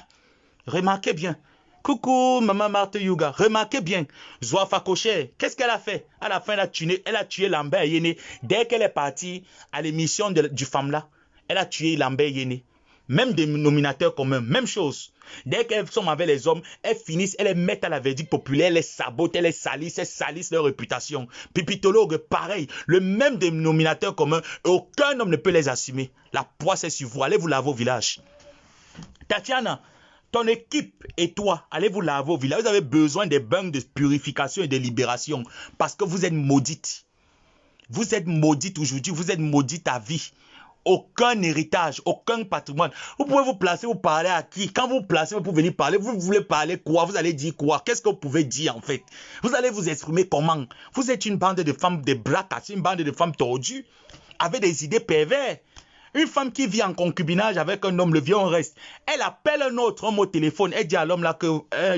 Remarquez bien. Coucou maman Marthe Yuga. Remarquez bien. Zoa Fakoché, qu'est-ce qu'elle a fait? À la fin, elle a tué Lambert Yéné. Dès qu'elle est partie à l'émission du femme-là, elle a tué Lambert Yéné. Même dénominateur commun, même chose. Dès qu'elles sont avec les hommes, elles finissent, elles les mettent à la verdict populaire, elles les sabotent, elles salissent leur réputation. Pipitologue, pareil, le même dénominateur commun, aucun homme ne peut les assumer. La poisse est sur vous, allez vous laver au village. Tatiana, ton équipe et toi, allez vous laver au village. Vous avez besoin des bains de purification et de libération parce que vous êtes maudite. Vous êtes maudite aujourd'hui, vous êtes maudite à vie. Aucun héritage, aucun patrimoine. Vous pouvez vous placer, vous parler à qui? Quand vous vous placez, vous pouvez venir parler. Vous voulez parler quoi? Vous allez dire quoi? Qu'est-ce que vous pouvez dire en fait? Vous allez vous exprimer comment? Vous êtes une bande de femmes, des bras cassés, une bande de femmes tordues, avec des idées perverses. Une femme qui vit en concubinage avec un homme, le vieux on reste. Elle appelle un autre homme au téléphone. Elle dit à l'homme là que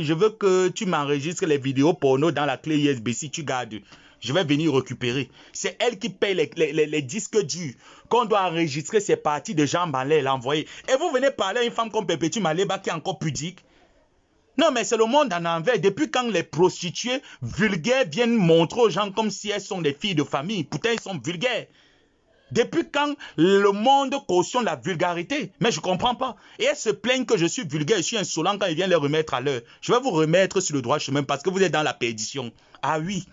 je veux que tu m'enregistres les vidéos porno dans la clé USB si tu gardes. Je vais venir récupérer. C'est elle qui paye les disques durs qu'on doit enregistrer ces parties de jambes en l'air, l'envoyer. Et vous venez parler à une femme comme Perpétue Maleba qui est encore pudique. Non, mais c'est le monde en envers. Depuis quand les prostituées vulgaires viennent montrer aux gens comme si elles sont des filles de famille. Pourtant, elles sont vulgaires. Depuis quand le monde cautionne la vulgarité? Mais je ne comprends pas. Et elles se plaignent que je suis vulgaire, je suis insolent quand ils viennent les remettre à l'heure. Je vais vous remettre sur le droit chemin parce que vous êtes dans la perdition. Ah oui.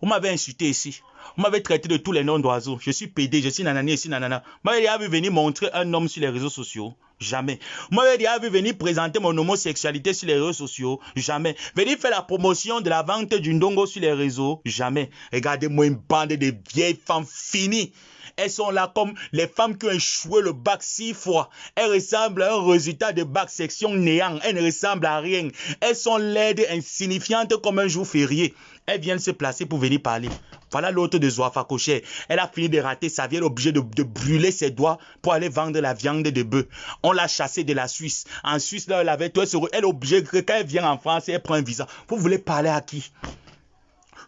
Vous m'avez insulté ici. Vous m'avez traité de tous les noms d'oiseaux. Je suis pédé, je suis nanani, je suis nanana. Vous m'avez déjà vu venir montrer un homme sur les réseaux sociaux? Jamais. Vous m'avez déjà vu venir présenter mon homosexualité sur les réseaux sociaux? Jamais. Venir faire la promotion de la vente du ndongo sur les réseaux? Jamais. Regardez-moi une bande de vieilles femmes finies. Elles sont là comme les femmes qui ont échoué le bac 6 fois. Elles ressemblent à un résultat de bac section néant. Elles ne ressemblent à rien. Elles sont laides, insignifiantes comme un jour férié. Elles viennent se placer pour venir parler. Voilà l'autre de Zoa Fakoché. Elle a fini de rater sa vie. Elle est obligée de brûler ses doigts pour aller vendre la viande de bœuf. On l'a chassée de la Suisse. En Suisse, là, elle avait tout. Elle est obligée que quand elle vient en France, elle prend un visa. Vous voulez parler à qui?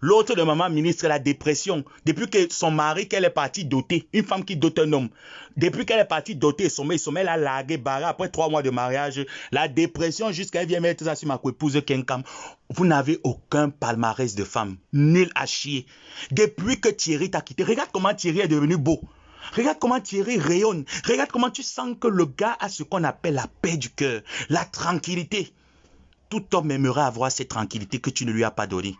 L'autre de maman ministre, la dépression. Depuis que son mari, qu'elle est partie doter, une femme qui dote un homme, depuis qu'elle est partie doter son mari, elle a largué, barré après 3 mois de mariage, la dépression jusqu'à elle vient mettre ça sur ma épouse Kenkam. Vous n'avez aucun palmarès de femme, nul à chier. Depuis que Thierry t'a quitté, regarde comment Thierry est devenu beau. Regarde comment Thierry rayonne. Regarde comment tu sens que le gars a ce qu'on appelle la paix du cœur, la tranquillité. Tout homme aimerait avoir cette tranquillité que tu ne lui as pas donnée.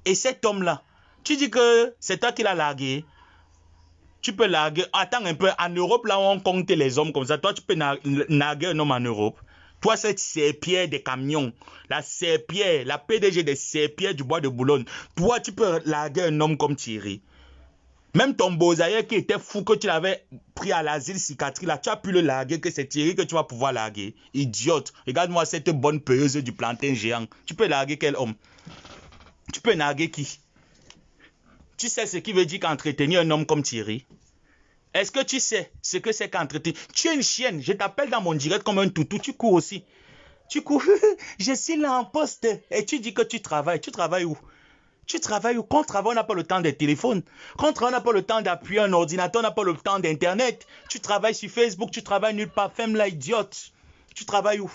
Et cet homme-là, tu dis que c'est toi qui l'as largué. Tu peux larguer. Attends un peu. En Europe, là, on compte les hommes comme ça. Toi, tu peux larguer un homme en Europe. Toi, c'est Serpierre des camions. La Serpierre, la PDG des Serpierre du bois de Boulogne. Toi, tu peux larguer un homme comme Thierry. Même ton beau-aïeux qui était fou, que tu l'avais pris à l'asile psychiatrique, là, tu as pu le larguer, que c'est Thierry que tu vas pouvoir larguer. Idiote. Regarde-moi cette bonne peyeuse du plantain géant. Tu peux larguer quel homme? Tu peux narguer qui? Tu sais ce qui veut dire qu'entretenir un homme comme Thierry? Est-ce que tu sais ce que c'est qu'entretenir? Tu es une chienne, je t'appelle dans mon direct comme un toutou, tu cours aussi. Tu cours, je suis là en poste. Et tu dis que tu travailles. Tu travailles où? Tu travailles où? Quand on travaille, on n'a pas le temps des téléphones. Quand on travaille, on n'a pas le temps d'appuyer un ordinateur, on n'a pas le temps d'Internet. Tu travailles sur Facebook, tu travailles nulle part. Femme-là, idiote. Tu travailles où?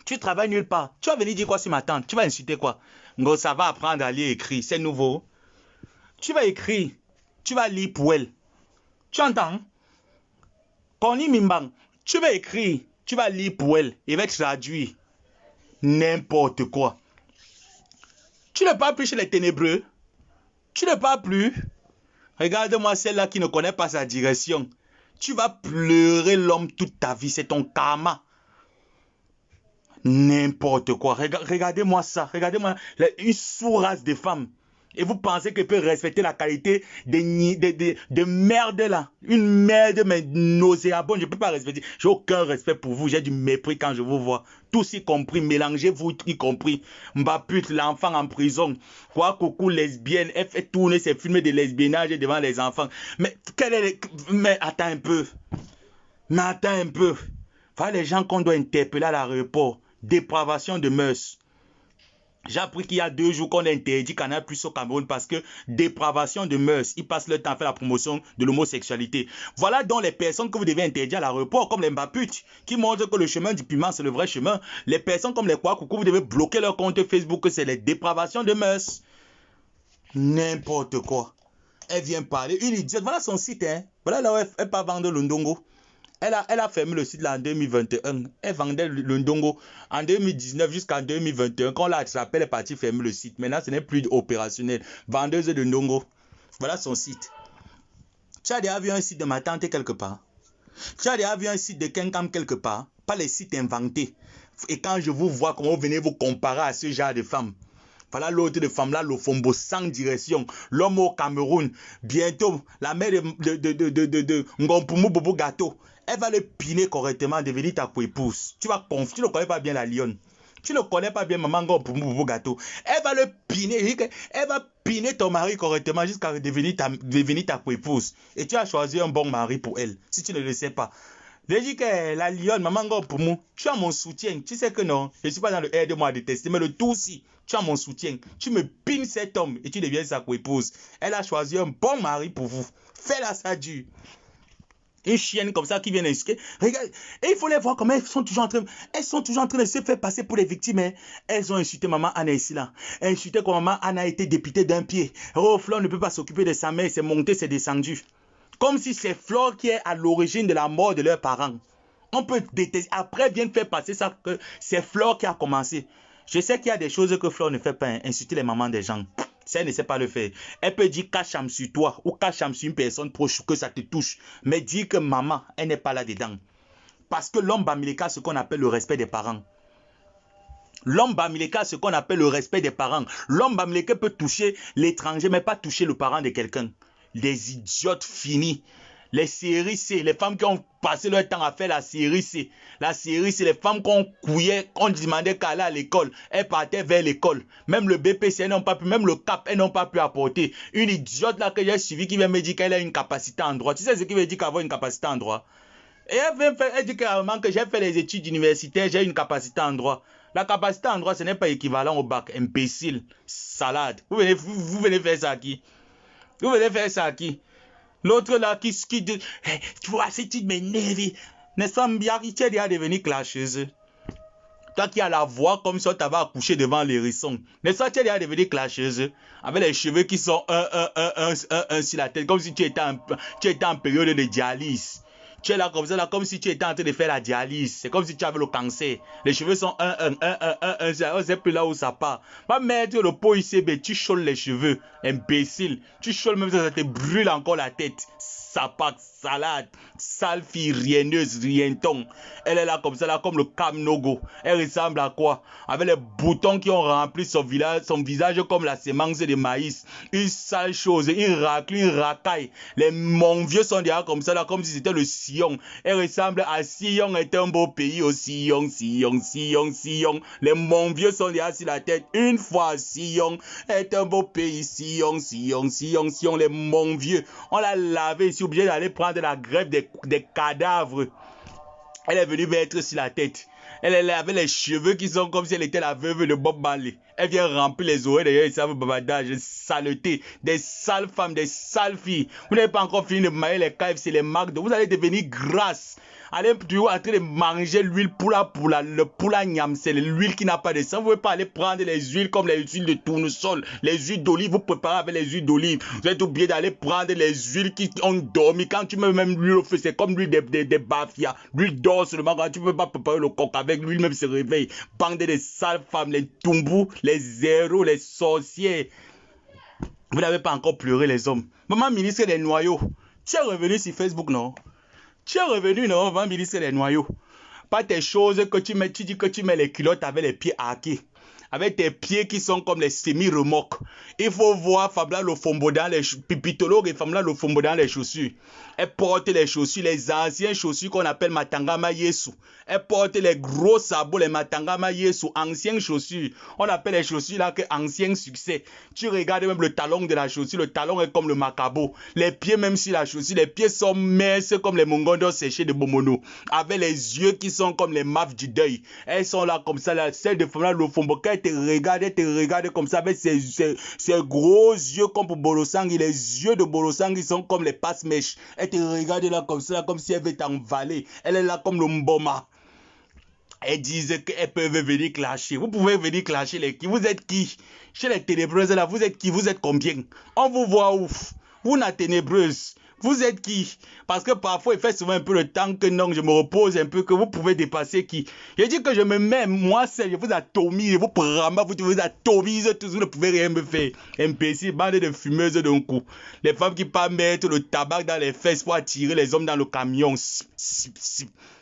Tu travailles nulle part. Tu vas venir dire quoi sur ma tante? Tu vas insulter quoi? Ngo, ça va apprendre à lire et écrire. C'est nouveau. Tu vas écrire. Tu vas lire pour elle. Tu entends? Koni Mimbang. Tu vas écrire. Tu vas lire pour elle. Il va traduire. N'importe quoi. Tu ne parles plus chez les ténébreux. Tu ne parles plus. Regarde-moi celle-là qui ne connaît pas sa direction. Tu vas pleurer l'homme toute ta vie. C'est ton karma. N'importe quoi. Regardez-moi ça. Regardez-moi une sous-race de femmes. Et vous pensez qu'elle peut respecter la qualité de merde là. Une merde mais nauséabonde. Je ne peux pas respecter. J'ai aucun respect pour vous. J'ai du mépris quand je vous vois. Tous y compris. Mélangez-vous y compris. Mbapute, l'enfant en prison. Quoi, coucou lesbienne. Elle fait tourner ses films de lesbiennage devant les enfants. Mais attends un peu. Mais attends un peu. Voilà les gens qu'on doit interpeller à l'aéroport. Dépravation de mœurs. J'ai appris qu'il y a 2 jours qu'on a interdit Canal Plus au Cameroun parce que dépravation de mœurs. Ils passent leur temps à faire la promotion de l'homosexualité. Voilà donc les personnes que vous devez interdire à l'aéroport, comme les Mbaputes, qui montrent que le chemin du piment, c'est le vrai chemin. Les personnes comme les Kouakoukou, vous devez bloquer leur compte Facebook, que c'est les dépravations de mœurs. N'importe quoi. Elle vient parler. Une idiote. Voilà son site. Hein. Voilà là où elle part vendre le ndongo. Elle a fermé le site là en 2021. Elle vendait le ndongo en 2019 jusqu'en 2021. Quand on l'a attrapé, elle est partie fermer le site. Maintenant, ce n'est plus opérationnel. Vendeuse de ndongo. Voilà son site. Tu as déjà vu un site de ma tante quelque part? Tu as déjà vu un site de Kenkam quelque part? Pas les sites inventés. Et quand je vous vois, comment vous venez vous comparer à ce genre de femmes? Voilà l'autre de femme là, le Fombo sans direction. L'homme au Cameroun. Bientôt, la mère de Ngompoumou Bobo Gâteau. Elle va le piner correctement, devenir ta co-épouse. Tu ne connais pas bien la lionne. Tu ne connais pas bien maman Ngompoumou Bobo Gâteau. Elle va le piner. Elle va piner ton mari correctement jusqu'à devenir ta co-épouse. Et tu as choisi un bon mari pour elle. Si tu ne le sais pas. Je dis que la lionne, maman Ngompoumou, tu as mon soutien. Tu sais que non, je ne suis pas dans le air de moi à détester, mais le tout aussi. Tu as mon soutien. Tu me pines cet homme et tu deviens sa co-épouse. Elle a choisi un bon mari pour vous. Fais-la ça dur. Une chienne comme ça qui vient d'insulter. Regarde. Et il faut les voir comment elles sont toujours en train de se faire passer pour les victimes. Hein. Elles ont insulté maman Anna ici là. Insulté quand maman Anna a été députée d'un pied. Oh, Flore ne peut pas s'occuper de sa mère. C'est monté, c'est descendu. Comme si c'est Flore qui est à l'origine de la mort de leurs parents. On peut détester. Après, viennent faire passer ça que c'est Flore qui a commencé. Je sais qu'il y a des choses que Flore ne fait pas, hein, insulter les mamans des gens. Si elle ne sait pas le faire, elle peut dire cacham sur toi ou cacham sur une personne proche que ça te touche. Mais dire que maman, elle n'est pas là-dedans. Parce que l'homme bamileka, ce qu'on appelle le respect des parents. L'homme bamileka, ce qu'on appelle le respect des parents. L'homme bamileka peut toucher l'étranger, mais pas toucher le parent de quelqu'un. Des idiotes finis. Les séries C, les femmes qui ont passé leur temps à faire la série C. La série C, les femmes qu'on couillait, qu'on demandait qu'à aller à l'école. Elles partaient vers l'école. Même le BPC, elles n'ont pas pu, même le CAP, elles n'ont pas pu apporter. Une idiote là que j'ai suivi qui vient me dire qu'elle a une capacité en droit. Tu sais ce qui veut dire qu'avoir une capacité en droit? Et elle dit carrément que j'ai fait les études universitaires, j'ai une capacité en droit. La capacité en droit, ce n'est pas équivalent au bac. Imbécile, salade. Vous venez faire ça à qui? Vous venez faire ça à qui? L'autre là qui dit, hey, tu vois, si tu m'énerves, n'est-ce pas, Mbiari, tu es déjà devenu clasheuse. Toi qui as la voix comme si on t'avait accouché devant l'hérisson. N'est-ce pas, tu es déjà devenu clasheuse. Avec les cheveux qui sont un sur la tête, comme si tu étais en période de dialyse. Tu es là comme ça, là, comme si tu étais en train de faire la dialyse. C'est comme si tu avais le cancer. Les cheveux sont on ne sait plus là où ça part. Va mettre le pot ICB, tu chôles les cheveux. Imbécile. Tu chôles même ça te brûle encore la tête. Sapac, salade, sale fille rienneuse, rienton. Elle est là comme ça, là, comme le Kamnogo. Elle ressemble à quoi? Avec les boutons qui ont rempli son visage comme la sémence de maïs. Une sale chose, une raclée, une racaille. Les mon vieux sont déjà comme ça, là, comme si c'était le Sion. Elle ressemble à Sion est un beau pays au Sion, Sion, Sion, Sion. Les mon vieux sont déjà sur la tête. Une fois, Sion est un beau pays, Sion, Sion, Sion, Sion. Les mon vieux, on l'a lavé ici. Obligé d'aller prendre la greffe des cadavres. Elle est venue mettre sur la tête. Elle avait les cheveux qui sont comme si elle était la veuve de Bob Marley. Elle vient remplir les oreilles d'ailleurs, ils savent babadage, saleté, des sales femmes, des sales filles. Vous n'avez pas encore fini de mailler les KFC, les McDo. Vous allez devenir grasse. Allez toujours en train de manger l'huile le poula niam, c'est l'huile qui n'a pas de sang. Vous ne pouvez pas aller prendre les huiles comme les huiles de tournesol, les huiles d'olive, vous préparez avec les huiles d'olive. Vous êtes obligé d'aller prendre les huiles qui ont dormi. Quand tu mets même l'huile au feu, c'est comme l'huile des bafia. L'huile dort seulement quand tu ne peux pas préparer le coq avec l'huile, même se réveille. Bande des sales femmes, les tumbous, les zéros, les sorciers. Vous n'avez pas encore pleuré les hommes. Maman ministre des noyaux, tu es revenu sur Facebook, non? Tu es revenu, non, maman ministre des noyaux. Pas tes choses que tu mets, tu dis que tu mets les culottes avec les pieds hackés. avec tes pieds qui sont comme les semi-remorques. Il faut voir Fabla Lofombo dans les Pipitolo et Fabla Lofombo dans les chaussures. Elle porte les chaussures, les anciennes chaussures qu'on appelle Matangama Yesu. Elle porte les gros sabots, les Matangama Yesu, anciennes chaussures. On appelle les chaussures là que ancien succès. Tu regardes même le talon de la chaussure, le talon est comme le macabo. Les pieds, même si la chaussure, les pieds sont minces comme les mongondos séchés de Bomono. Avec les yeux qui sont comme les maves du deuil. Elles sont là comme ça, là, celle de Fabla Lofombo. Quand elle te regarde comme ça avec ses gros yeux comme pour Bolosangui. Les yeux de Bolosangui sont comme les passe-mèches. Elle te regarde là comme ça, comme si elle veut t'envaler. Elle est là comme le Mboma. Elle disait qu'elle peut venir clasher. Vous pouvez venir clasher les qui. Vous êtes qui? Chez les ténébreuses là, vous êtes qui? Vous êtes combien? On vous voit ouf. Vous la ténébreuse. Vous êtes qui? Parce que parfois, il fait souvent un peu le temps que non, je me repose un peu, que vous pouvez dépasser qui? Je dis que je me mets, moi seul, je vous atomise, je vous prends, vous atomise, tous vous ne pouvez rien me faire. Imbécile, bande de fumeuses d'un coup. Les femmes qui partent mettre le tabac dans les fesses pour attirer les hommes dans le camion.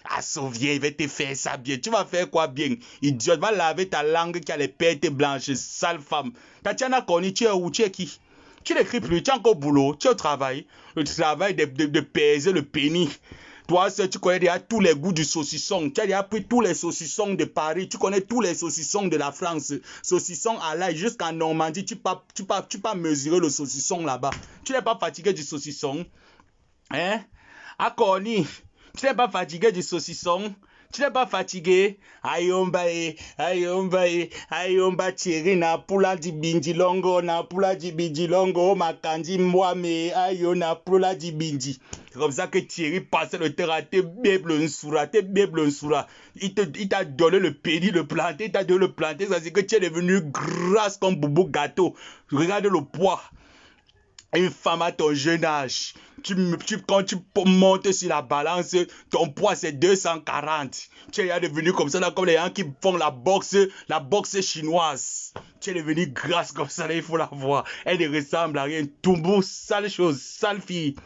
Ah, Sauvier, il va te faire ça bien. Tu vas faire quoi bien? Idiot, va laver ta langue qui a les pètes blanches, sale femme. Tatiana Koni, tu es où? Tu es qui? Tu n'écris plus, tu es encore au boulot, tu es au travail. Le travail de peser le pénis. Toi, tu connais déjà tous les goûts du saucisson. Tu as déjà pris tous les saucissons de Paris. Tu connais tous les saucissons de la France. Saucisson à l'ail jusqu'en Normandie. Tu peux mesurer le saucisson là-bas. Tu n'es pas fatigué du saucisson. Hein? Akoni, tu n'es pas fatigué du saucisson. Tu n'es pas fatigué? Ayomba, Thierry, na pula di bindi longo, makandi mwame, ayo na pula di bindi. C'est comme ça que Thierry passait le terrain, te béble un soura. Il t'a donné le pénis, le planter, ça c'est que tu es devenu grasse comme Boubou Gâteau. Regarde le poids. Une femme à ton jeune âge, quand tu montes sur la balance, ton poids c'est 240. Tu es devenu comme ça, là, comme les gens qui font la boxe chinoise. Tu es devenu grasse comme ça, là, il faut la voir. Elle ne ressemble à rien. Toumbo, sale chose, sale fille,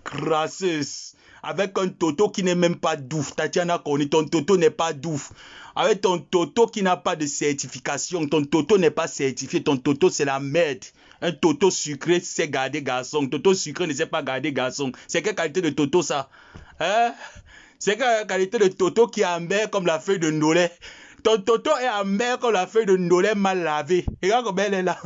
grasseuse. Avec un toto qui n'est même pas douf. Tatiana Koni, ton toto n'est pas douf. Avec ton toto qui n'a pas de certification, ton toto n'est pas certifié, ton toto c'est la merde. Un toto sucré sait garder garçon. Toto sucré ne sait pas garder garçon. C'est quelle qualité de toto ça? Hein? C'est quelle qualité de toto qui est amer comme la feuille de Nolay? Ton toto est amer comme la feuille de Nolay mal lavée. Regarde comme elle est là.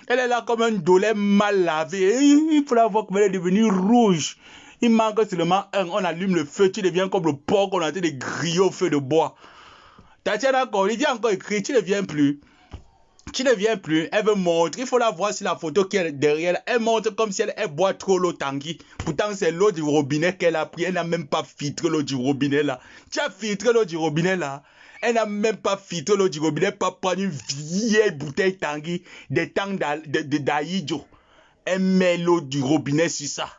Elle est là comme un Nolay mal lavé. Il faut la voir comme elle est devenue rouge. Il manque seulement un. On allume le feu. Tu deviens comme le porc qu'on a été de griller au feu de bois. Tatiana Koni, il dit encore écrit. Tu ne viens plus. Tu ne viens plus, elle veut montrer, il faut la voir sur la photo qui est derrière. Elle montre comme si elle boit trop l'eau Tanguy. Pourtant, c'est l'eau du robinet qu'elle a pris. Elle n'a même pas filtré l'eau du robinet là. Tu as filtré l'eau du robinet là. Elle n'a même pas filtré l'eau du robinet, pas prendre une vieille bouteille Tanguy des temps d'Aïdjo. Elle met l'eau du robinet sur ça.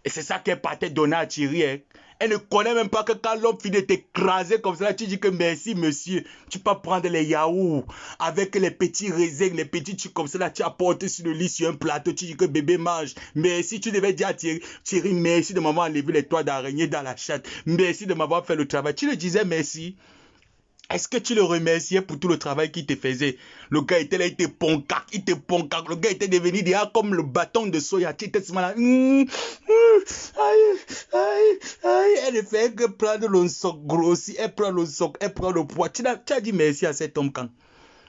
Et c'est ça qu'elle partait donner à Thierry. Hein. Elle ne connaît même pas que quand l'homme finit de t'écraser comme ça, tu dis que merci monsieur, tu peux prendre les yaourts avec les petits raisins, les petits trucs comme ça, là, tu apportes sur le lit sur un plateau, tu dis que bébé mange. Merci, tu devais dire à Thierry, merci de m'avoir enlevé les toits d'araignée dans la chatte, merci de m'avoir fait le travail. Tu le disais merci. Est-ce que tu le remerciais pour tout le travail qu'il te faisait? Le gars était là, il te poncac. Le gars était devenu déjà comme le bâton de soya. Tu étais là. Elle ne fait que prendre le soc grossi. Elle prend le soc, elle prend le poids. Tu as dit merci à cet homme quand?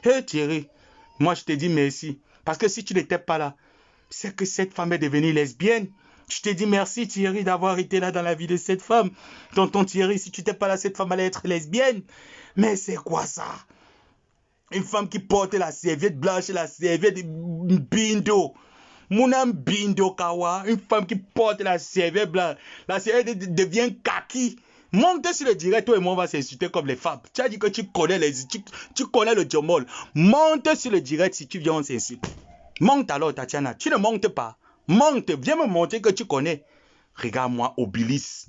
Hé Thierry, moi je te dis merci. Parce que si tu n'étais pas là, c'est que cette femme est devenue lesbienne. Je te dis merci Thierry d'avoir été là dans la vie de cette femme. Tonton Thierry, si tu n'étais pas là, cette femme allait être lesbienne. Mais c'est quoi ça? Une femme qui porte la serviette blanche et la serviette bindo. Mounam bindo kawa. Une femme qui porte la serviette blanche. La serviette devient kaki. Monte sur le direct, toi et moi on va s'insulter comme les femmes. Tu as dit que tu connais tu connais le diomol. Monte sur le direct si tu viens on s'insulte. Monte alors Tatiana. Tu ne montes pas. Monte, viens me montrer que tu connais. Regarde-moi, Obélis.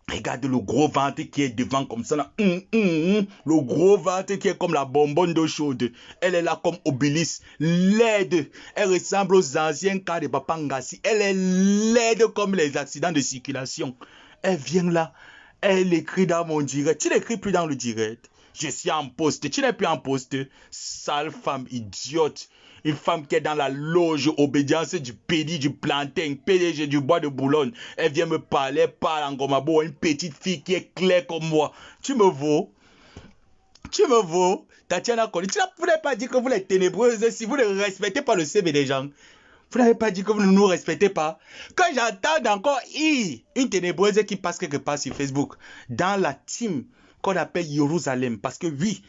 Regarde le gros ventre qui est devant comme ça. Là. Le gros ventre qui est comme la bonbonne d'eau chaude. Elle est là comme Obélis. Laide. Elle ressemble aux anciens cas de Papa Ngassi. Elle est laide comme les accidents de circulation. Elle vient là. Elle écrit dans mon direct. Tu n'écris plus dans le direct. Je suis en poste. Tu n'es plus en poste. Sale femme idiote. Une femme qui est dans la loge obédience du pédi, du plantain, PDG du bois de Boulogne. Elle vient me parler, parle en gomabo. Une petite fille qui est claire comme moi. Tu me vaux. Tu me vaux. Tatiana Koli. Vous n'avez pas dit que vous êtes ténébreuse si vous ne respectez pas le CV des gens. Vous n'avez pas dit que vous ne nous respectez pas. Quand j'entends encore une ténébreuse qui passe quelque part sur Facebook, dans la team qu'on appelle Jérusalem, parce que oui,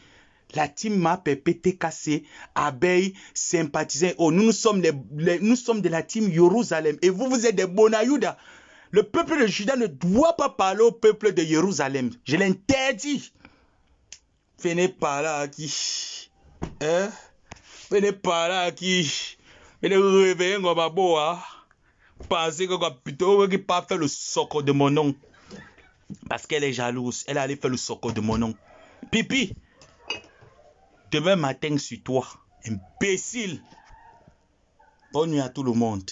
la team MAP, PTKC, Abeille, sympathisants, oh, nous sommes de la team Jérusalem. Et vous êtes des Bonayouda. Le peuple de Juda ne doit pas parler au peuple de Jérusalem. Je l'interdis. Venez par là qui. Hein? Venez par là qui. Venez réveiller ma boa. Pensez que plutôt qu'il pas faire le socle de mon nom. Parce qu'elle est jalouse. Elle allait faire le socle de mon nom. Pipi. Demain matin sur toi. Imbécile. Bonne nuit à tout le monde.